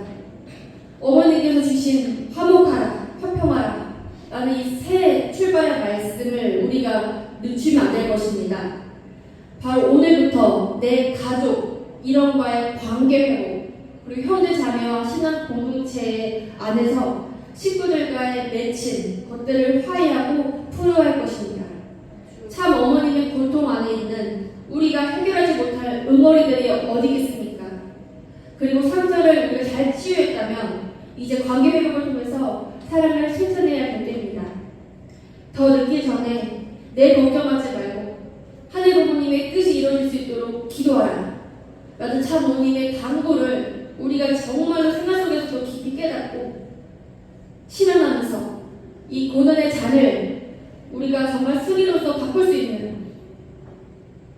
어머니께서 주신 화목하라, 화평하라 라는 이 새 출발의 말씀을 우리가 늦추면 안 될 것입니다. 바로 오늘부터 내 가족, 일원과의 관계 회복, 그리고 형제 자매와 신앙 공동체 안에서 식구들과의 맺힌 것들을 화해하고 풀어야 할 것입니다. 참 어머님의 고통 안에 있는 우리가 해결하지 못할 응어리들이 어디겠습니까? 그리고 상처를 우리가 잘 치유했다면 이제 관계 회복을 통해서 사랑을 실천해야 될 때입니다. 더 늦기 전에 내 걱정하지 말고 하늘 부모님의 뜻이 이루어질 수 있도록 기도하라 라는 참 어머님의 당부를 우리가 정말로 생활 속에서도 깊이 깨닫고 실현하면서 이 고난의 잔을 우리가 정말 승리로서 바꿀 수 있는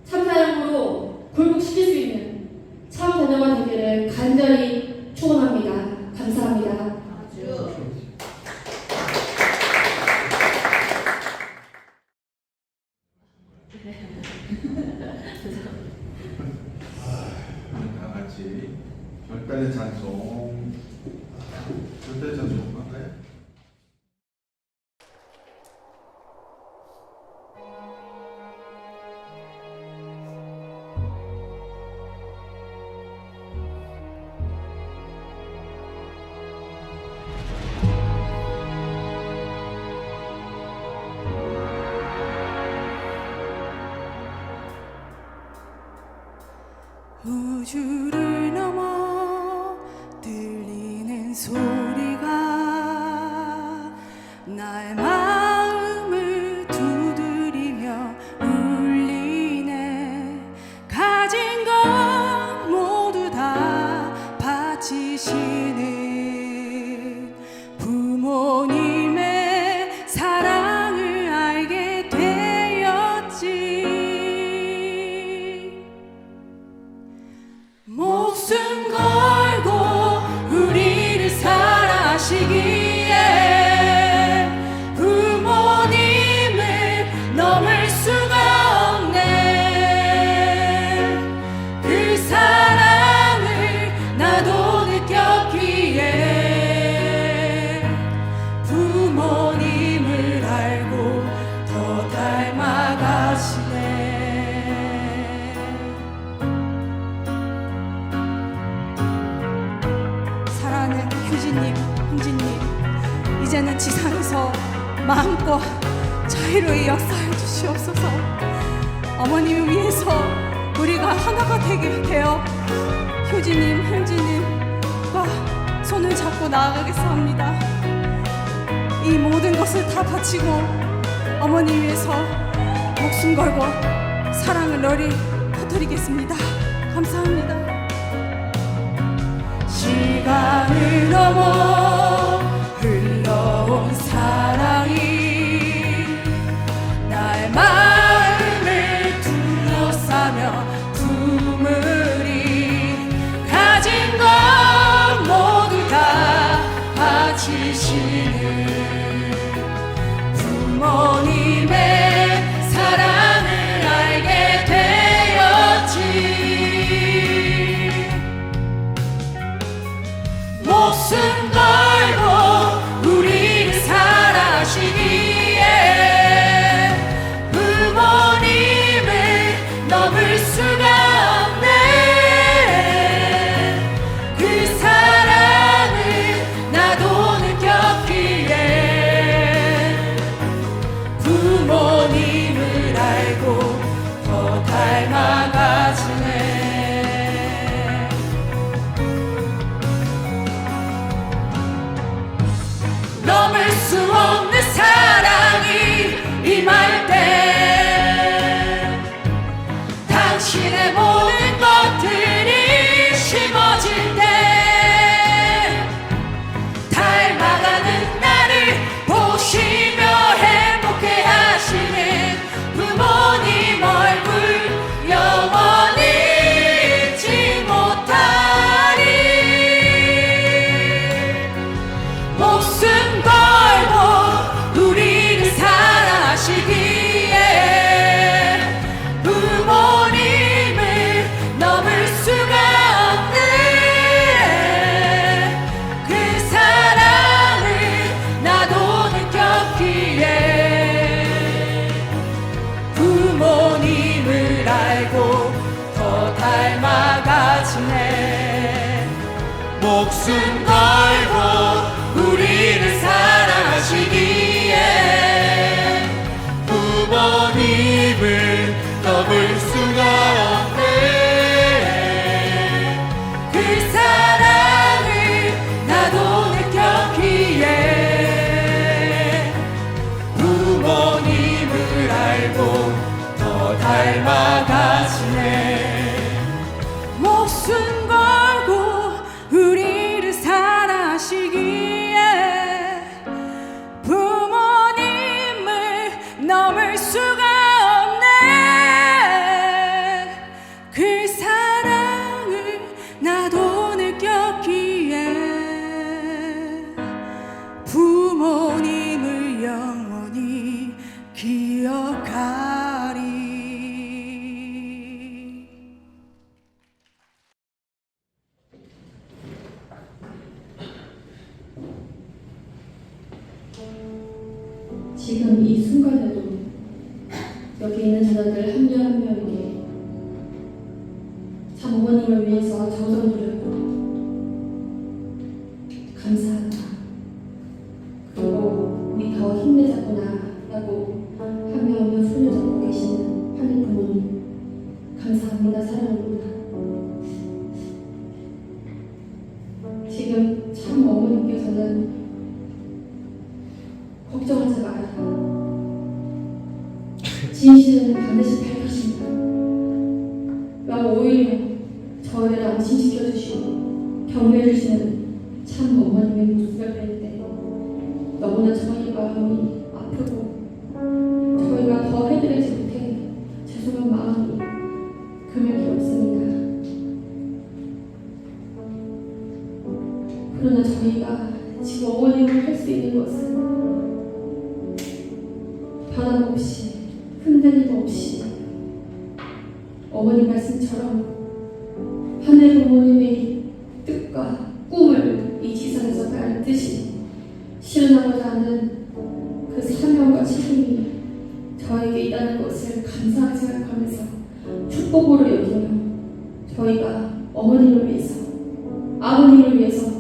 참사랑으로 굴복시킬 수 있는 참 자녀가 되기를 간절히 축원합니다. 감사합니다. 다 같이 별단의 찬송, 별단의 찬송 할까요? 우주를 넘어 들리는 소리가 나의 마음을 두드리며 울리네. 살아시기에 부모님을 넘을 수가 없네. 그 사랑을 나도 느꼈기에 부모님을 알고 더 닮아가시네. 사랑하는 효진님, 흥진님, 이제는 지상에서 마음껏 자유로이 역사해 주시옵소서. 어머님을 위해서 우리가 하나가 되게 되어 효진님, 흥진님과 손을 잡고 나아가겠사옵니다. 이 모든 것을 다 바치고 어머니 위해서 목숨 걸고 사랑을 널리 퍼뜨리겠습니다. 감사합니다. 시간을 넘어 흘러온 사랑이 나의 마음을 둘러싸며 품으리. 가진 것 모두 다 바치시는 부모님의 사랑을 알게 되었지. 목숨 걸고 우리를 살아시기에 부모님을 넘을 수가 없네. 그 사랑을 나도 느꼈기에 부모님을 알고 더 닮아가지네. 넘을 수 없는 사랑이 임할 때 당신의 모든 것들이 심어질 때 닮아가는 나를 보시며 행복해 하시는 부모님 얼굴 영원히 잊지 못하리. 목숨 걸고 우리를 사랑하시기에 부모님을 넘을 수가 없네. 그 사랑을 나도 느꼈기에 부모님을 알고 더 닮아가지네. 목숨 걸고 우리를 사랑하시기에 부모님을 넘을 수가 없네. 그 사랑을 나도 느꼈기에 부모님을 알고 더 닮아가시네. 목숨 걸고 우리를 사랑하시기에 부모님을 넘을 수가 없네. 그 사랑을 나도 느꼈기에 부모님을 영원히 기억하리. 지금 이 순간에도 여기 있는 자녀들 한 명 한 명에게 참 어머님을 위해서 정성 들였고 감사하다. 그리고 우리 더 힘내자꾸나 라고 한 명 한 명 손을 잡고 계시는 하늘 부모님 감사합니다. 사랑합니다. 지금 참 어머님께서는 걱정하지 마라. 진실은 반드시 밝혀진다. 라고 오히려 저희를 안심시켜주시고 격려해주시는 참 어머님의 모습을 뵐 때 너무나 저희 마음이 아프고 저희가 더 해드리지 못해 죄송한 마음이 금액이 없습니다. 그러나 저희가 지금 어머님을 할 수 있는 것은 변함없이 흔들림 없이 어머님 말씀처럼 하늘 부모님의 뜻과 꿈을 이 지상에서 밟듯이 실현하고자 하는 그 사명과 책임이 저에게 있다는 것을 감사하게 생각하면서 축복으로 여기며 저희가 어머님을 위해서 아버님을 위해서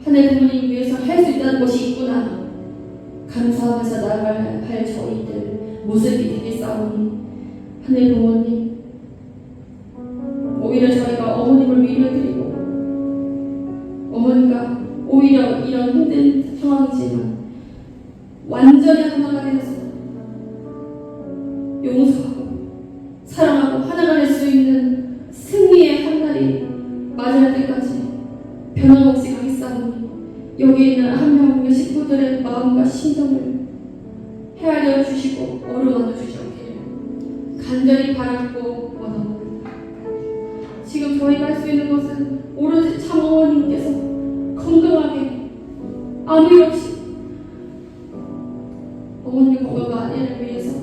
하늘 부모님을 위해서 할 수 있다는 것이 있구나 감사하면서 나아갈 저희들 모습이 되겠사오니 하늘 부모님 오히려 저희가 어머님을 위로드리고 어머니가 오히려 이런 힘든 상황이지만 완전히 하나가 되어서 용서하고 사랑하고 하나가 될 수 있는 승리의 한 날이 맞을 때까지 변함없이 가겠사오니 여기 있는 한 명의 식구들의 마음과 심정을 헤아려 주시고 어루만져 주시옵기를 간절히 바라고 원합니다. 지금 저희가 할 수 있는 것은 오로지 참 어머님께서 건강하게 아무 일 없이 어머님의 건강과 아내를 위해서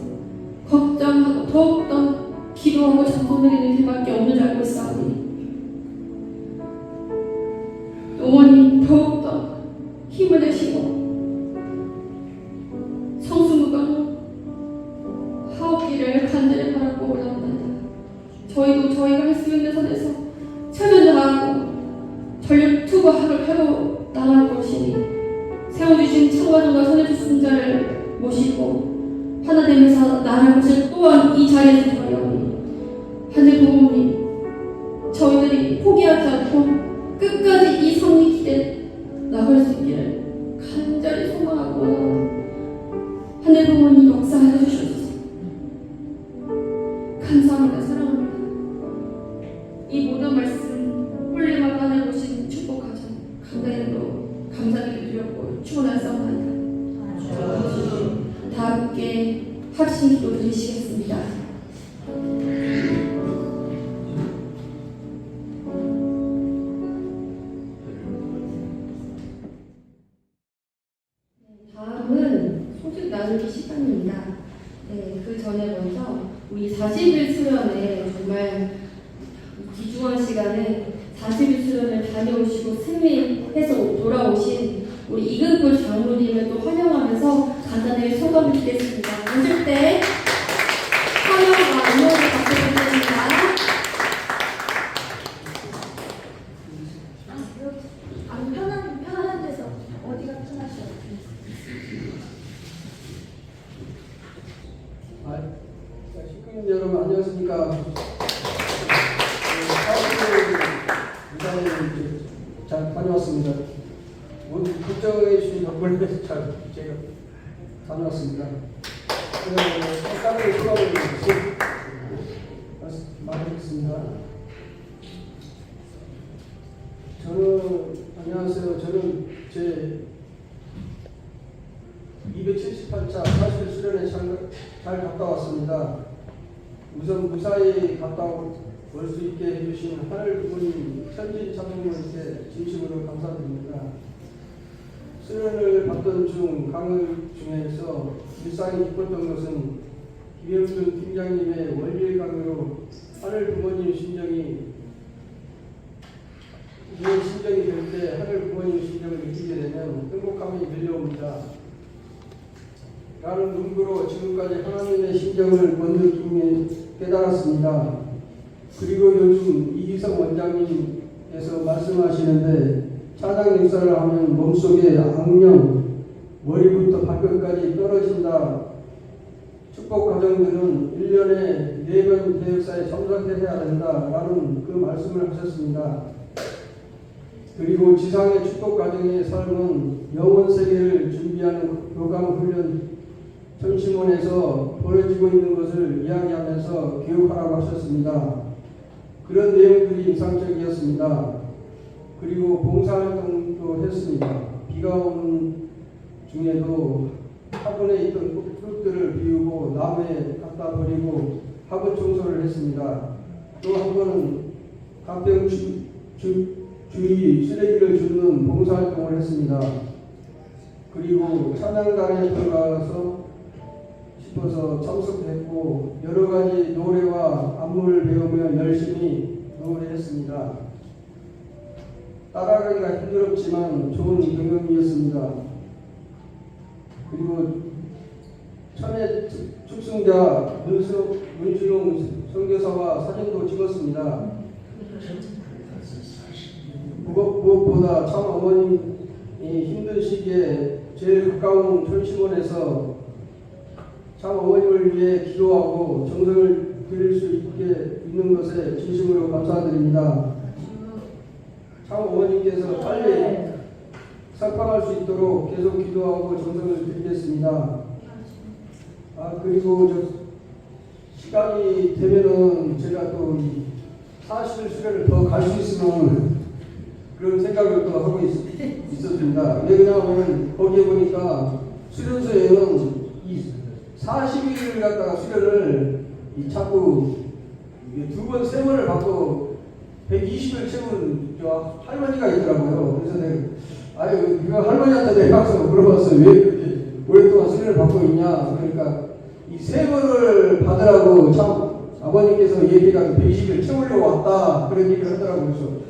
걱정하고 더욱더 기도하고 전도드리는 길밖에 없는 줄 알고 있사오니 어머님 더욱더 힘을 내시고 성수무강 하옵기를 간절히 바라고 원합니다. 저희도 저희가 할 수 있는 선에서 최선을 다하고 전력 투구를 하고 나갈 것이니 세워주신 참가정과 선해주신 자를 모시고 하나 되면서 나아갈 것을 또한 이 자리에서 저희하오니 하늘 부모님 저희들이 포기하지 않고 끝까지 이 성리 길에 나갈 수 있기를 간절히 소망하고 하늘 부모님 역사해 주셔서 감사합니다. 사랑합니다. 이 모든 말씀 홀리마다 하늘 보신 축복 가정 감사의로 감사드리고 축원하사옵나이다. 다 함께 합심 기도 드리시겠습니다. 다음은 소식 나누기 시간입니다. 네, 그 전에 먼저 우리 40일 수련회 정말 귀중한 시간에 40일 수련을 다녀오시고 승리해서 돌아오신 우리 이근골 장로님을 또 환영하면서 간단하게 소감을 드리겠습니다. 오실 때 환영과 응원을 부탁드립니다. 편한 데서 어디가 편하셔요? 식구님 여러분 안녕하십니까? 사업을 잘 다녀왔습니다. 모두 걱정해 주신 덕분에 잘 제가 다녀왔습니다. 간단하게 소감을 말하겠습니다. 안녕하세요. 저는 제 278차 40일 수련회 잘 갔다 왔습니다. 우선 무사히 갔다 올 수 있게 해주신 하늘 부모님 천지 참모님께 진심으로 감사드립니다. 수련을 받던 중 강의 중에서 일상이 기뻤던 것은 김영준 팀장님의 원리 강의로 하늘 부모님 심정이 내 심정이 될 때 하늘 부모님 심정을 느끼게 되면 행복함이 밀려옵니다. 라는 문구로 지금까지 하나님의 심정을 못 느끼며 깨달았습니다. 그리고 요즘 이기성 원장님께서 말씀하시는데 차장 역사를 하면 몸속에 악령, 머리부터 발끝까지 떨어진다. 축복 과정들은 1년에 4번 대역사에 참석해야 된다라는 그 말씀을 하셨습니다. 그리고 지상의 축복 과정의 삶은 영원 세계를 준비하는 교감 훈련 전시문에서 벌어지고 있는 것을 이야기하면서 교육하라고 하셨습니다. 그런 내용들이 인상적이었습니다. 그리고 봉사활동도 했습니다. 비가 오는 중에도 학원에 있던 흙들을 비우고 나무에 갖다 버리고 학원 청소를 했습니다. 또 한 번은 가평 주위 쓰레기를 줍는 봉사활동을 했습니다. 그리고 찬양단에 들어가서 싶어서 참석했고 여러 가지 노래와 안무를 배우며 열심히 노래했습니다. 따라가기가 힘들었지만 좋은 경험이었습니다. 그리고 천혜 축승자 문수용 선교사와 사진도 찍었습니다. 무엇보다 참 어머님이 힘든 시기에 제일 가까운 천심원에서 참 어머님을 위해 기도하고 정성을 드릴 수 있게 있는 것에 진심으로 감사드립니다. 참 어머님께서 빨리 상방할 수 있도록 계속 기도하고 정성을 드리겠습니다. 그리고 시간이 되면은 제가 또 사실 수련을 더 갈 수 있으면 그런 생각을 또 하고 있었습니다. 왜 그러냐면 거기에 보니까 수련소에는 이 40일을 갖다가 수련을 자꾸 두 번, 세 번을 받고 120일 채운 할머니가 있더라고요. 그래서 내가 이거 할머니한테 내가 가서 물어봤어요. 왜 그렇게 오랫동안 수련을 받고 있냐. 그러니까 이 세 번을 받으라고 참 아버님께서 얘기가 120일 채우려고 왔다 그런 얘기를 하더라고요. 그래서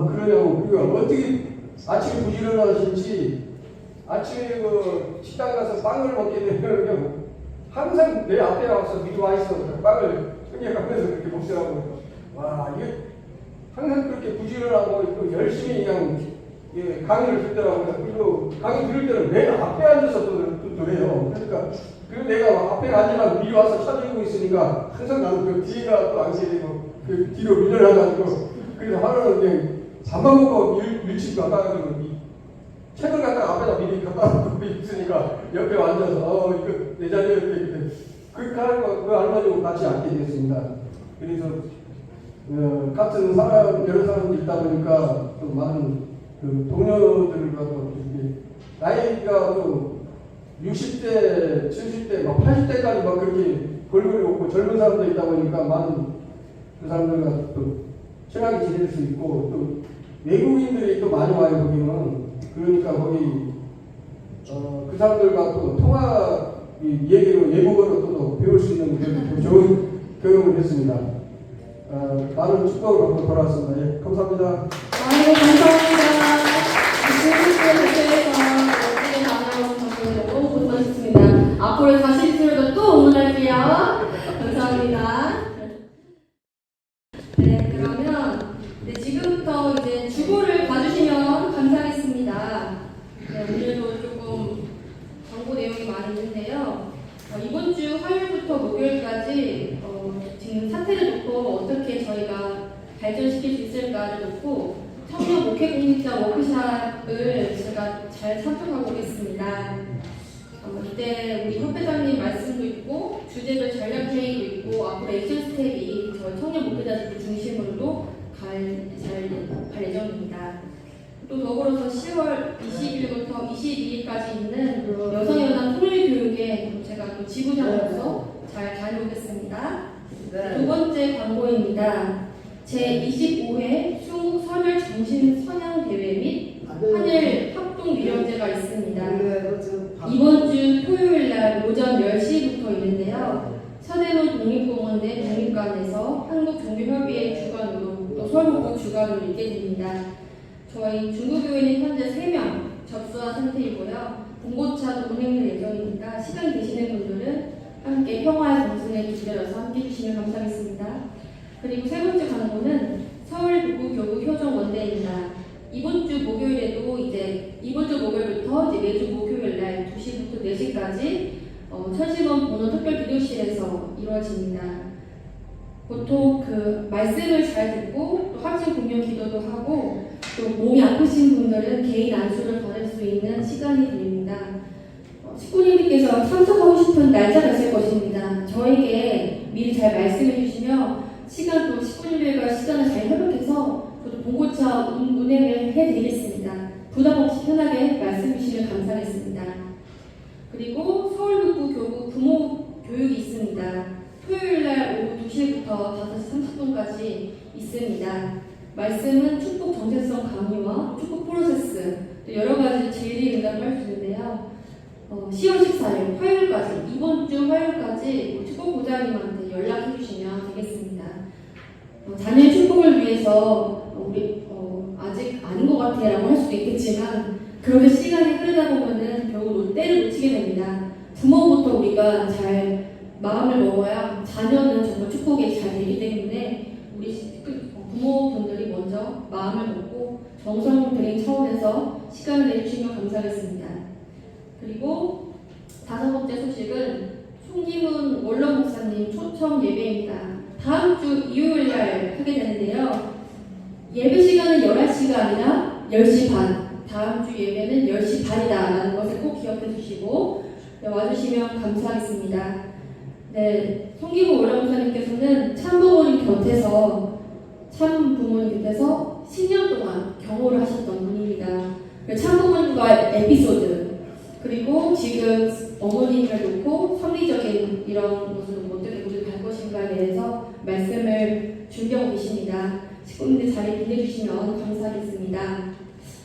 그러냐고. 그리고 어떻게 아침에 부지런하신지 아침에 그 식당 가서 빵을 먹게 되면 항상 내 앞에 와서 미리 와 있어 빵을 챙겨가면서 그렇게 먹더라고요. 와, 이게 항상 그렇게 부지런하고 열심히 그냥 강의를 듣더라고요. 그리고 강의 들을 때는 내가 앞에 앉아서 또 해요. 그러니까 내가 앞에 앉으라고 미리 와서 찾아주고 있으니까 항상 나는 그 뒤가 또 앉게 되고 그 뒤로 밀려나가지고 그래서 하루는 그냥 밥만 먹고 일찍 나가가지고 책을 갖다가 앞에다 미리 갖다 놓고 있으니까 옆에 앉아서 이거 내 자리에 이렇게 그렇게 하는 거 그 할머니하고 같이 앉게 됐습니다. 그래서 같은 사람 여러 사람들이 있다 보니까 또 많은 그 동료들과 또 이렇게 나이가 또 60대, 70대, 막 80대까지 막 그렇게 골고루 오고 젊은 사람들 있다 보니까 많은 그 사람들과 또 친하게 지낼 수 있고 또 외국인들이 또 많이 와요 거기는. 그러니까 거기 그 사람들과 또 통화 얘기로 외국어로 또 배울 수 있는 그런 좋은 경험을 했습니다. 많은 축복을 받고 돌아왔습니다. 예, 감사합니다. 네, 감사합니다. 멋지게 나눠주셔서 너무 고생하셨습니다. 앞으로 다시 들어도 또 응원할게요. 감사합니다. 네, 그러면 지금부터 이제 주보를 봐주시면 감사하겠습니다. 네, 오늘도 조금 정보 내용이 많이 있는데요. 이번 주 화요일부터 목요일까지 지금 사태를 놓고 어떻게 저희가 발전시킬 수 있을까를 놓고 청년 목회 공직자 워크샵을 제가 잘 참석하고 오겠습니다. 이때 우리 협회장님 말씀도 있고 주제별 전략 회의도 있고 앞으로 액션 스텝이 저희 청년 목회자들 중심으로도 갈 예정입니다. 또 더불어서 10월 20일부터 22일까지 있는 여성연합 통일교육에 제가 또 지부장으로서 잘 다녀오겠습니다. 두 번째 광고입니다. 제25회 수국 선열 정신 선양 대회 및 하늘 합동 위령제가 있습니다. 이번 주 토요일 날 오전 10시부터 있는데요. 서대문 독립공원 내 독립관에서 한국종교협의회 주관으로 또 서울북부 주관으로 있게 됩니다. 저희 중부교회는 현재 3명 접수한 상태이고요. 봉고차도 운행될 예정이니까 시간 되시는 분들은 함께 평화의 정신에 기다려서 함께 해주시면 감사하겠습니다. 그리고 세 번째 광고는 서울북부교구 효정 원대입니다. 이번 주 목요일부터 이제 매주 목요일 날 2시부터 4시까지 천시범 본원 특별 기도실에서 이루어집니다. 보통 그 말씀을 잘 듣고 또 확신 공연 기도도 하고 또 몸이 아프신 분들은 개인 안수를 받을 수 있는 시간이 됩니다. 식구님들께서 참석하고 싶은 날짜가 있을 것입니다. 저에게 미리 잘 말씀해 주시면 또 식구님들과 시간을 잘 협력해서 저도 봉고차 운행을 해드리겠습니다. 부담 없이 편하게 말씀해 주시면 감사하겠습니다. 그리고 서울북부 교구 부모 교육이 있습니다. 토요일날 오후 2시부터 5시 30분까지 있습니다. 말씀은 축복 정체성 강의와 축복 프로세스, 또 여러 가지 진리 응답을 할 수 있는데요. 10월 14일 화요일까지, 이번 주 화요일까지 축복부장님한테 연락해 주시면 되겠습니다. 자녀의 축복을 위해서 우리 아직 아닌 것 같아라고 할 수도 있겠지만 그렇게 시간이 흐르다 보면은 결국 때를 놓치게 됩니다. 부모부터 우리가 잘 마음을 먹어야 자녀는 정말 축복이 잘 되기 때문에 우리 부모분들이 먼저 마음을 먹고 정성 들인 차원에서 시간을 내주시면 감사하겠습니다. 그리고 5번째 소식은 송기문 원로 목사님 초청 예배입니다. 다음 주 일요일 날 하게 되는데요. 예배 시간은 11시가 아니라 10시 반. 다음 주 예배는 10시 반이다라는 것을 꼭 기억해 주시고 와주시면 감사하겠습니다. 네, 송기문 원로 목사님께서는 참부모님 곁에서 10년 동안 경호를 하셨던 분입니다. 참부모님과 에피소드, 그리고 지금 어머님을 놓고 성리적인 이런 것을 어떻게 모색할 것인가에 대해서 말씀을 준비하고 계십니다. 식구님들 자리 빛내주시면 감사하겠습니다.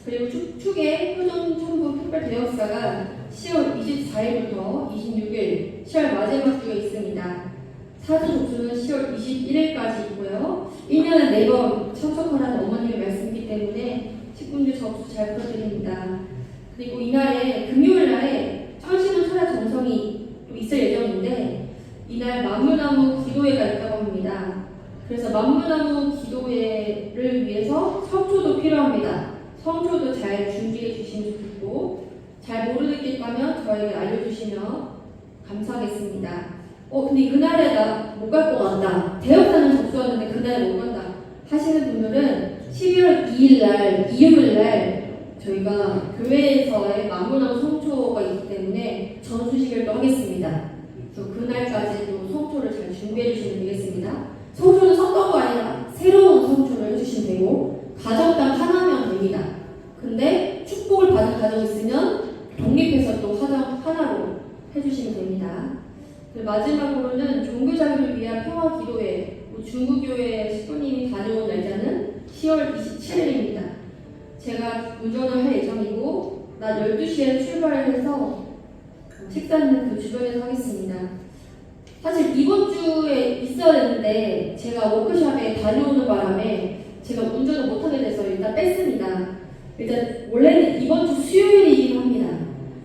그리고 축의 효정 천부 특별 대역사가 10월 24일부터 26일 10월 마지막 주에 있습니다. 사주 접수는 10월 21일까지 있고요. 1년에 4번 참석하라는 어머님의 말씀이기 때문에 식구님들 접수 잘 부탁드립니다. 그리고 이날에 금요일 날에 천신은 철야 정성이 또 있을 예정인데 이날 만물나무 기도회가 있다고 합니다. 그래서 만물나무 기도회를 위해서 성초도 필요합니다. 성초도 잘 준비해 주시면 좋겠고 잘 모르겠다면 저에게 알려주시면 감사하겠습니다. 근데 그날에 나 못 갈 것 같다. 대역사는 접수하는데 그날에 못 간다 하시는 분들은 12월 2일 날 일요일 날 저희가 교회에서의 만물나무 성초가 있기 때문에 전수식을 또 하겠습니다. 그래서 그날까지 또 성초를 잘 준비해 주시면 되겠습니다. 성초는 섞어가 아니라 새로운 성초를 해주시면 되고 가정당 하나면 됩니다. 근데 축복을 받은 가정이 있으면 독립해서 또 가정 하나로 해주시면 됩니다. 마지막으로는 종교자유를 위한 평화기도회 중부교회 식구님이 다녀온 날짜는 10월 27일입니다. 제가 운전을 할 예정이고 낮 12시에 출발을 해서 식사는 그 주변에서 하겠습니다. 사실 이번 주에 있어야 되는데 제가 워크숍에 다녀오는 바람에 제가 운전을 못하게 돼서 일단 뺐습니다. 일단 원래는 이번 주 수요일이긴 합니다.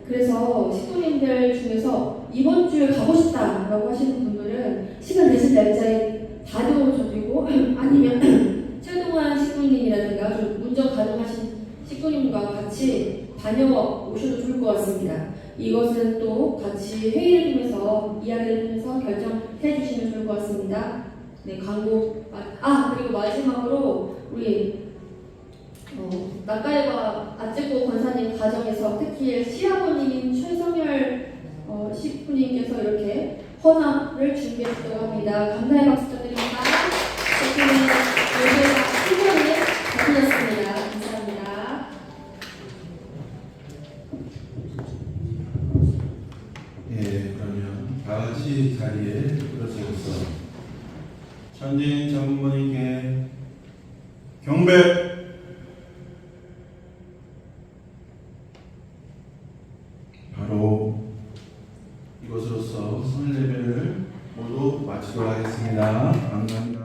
그래서 식구님들 중에서 이번 주에 가고 싶다라고 하시는 분들은 시간 되실 날짜에 다녀오셔도 되고 아니면 최동환 식구님이라든가 좀 운전 가능하신 식구님과 같이 다녀오셔도 좋을 것 같습니다. 이것은 또 같이 회의를 통해서 이야기를 통해서 결정해 주시면 좋을 것 같습니다. 네, 광고. 그리고 마지막으로 우리 낙가일과 아제코 권사님 가정에서 특히 시아버님인 최성열 식구님께서 이렇게 헌화를 준비해 주셨다고 합니다. 감사의 박수 부탁드립니다. 이렇게 예배가 신선하게 바뀌었습니다. 감사합니다. 예, 그러면 다 같이 자리에 들어서서 천진 전문님께 경배. 바로 이것으로서 성일 예배를 모두 마치도록 하겠습니다. 감사합니다.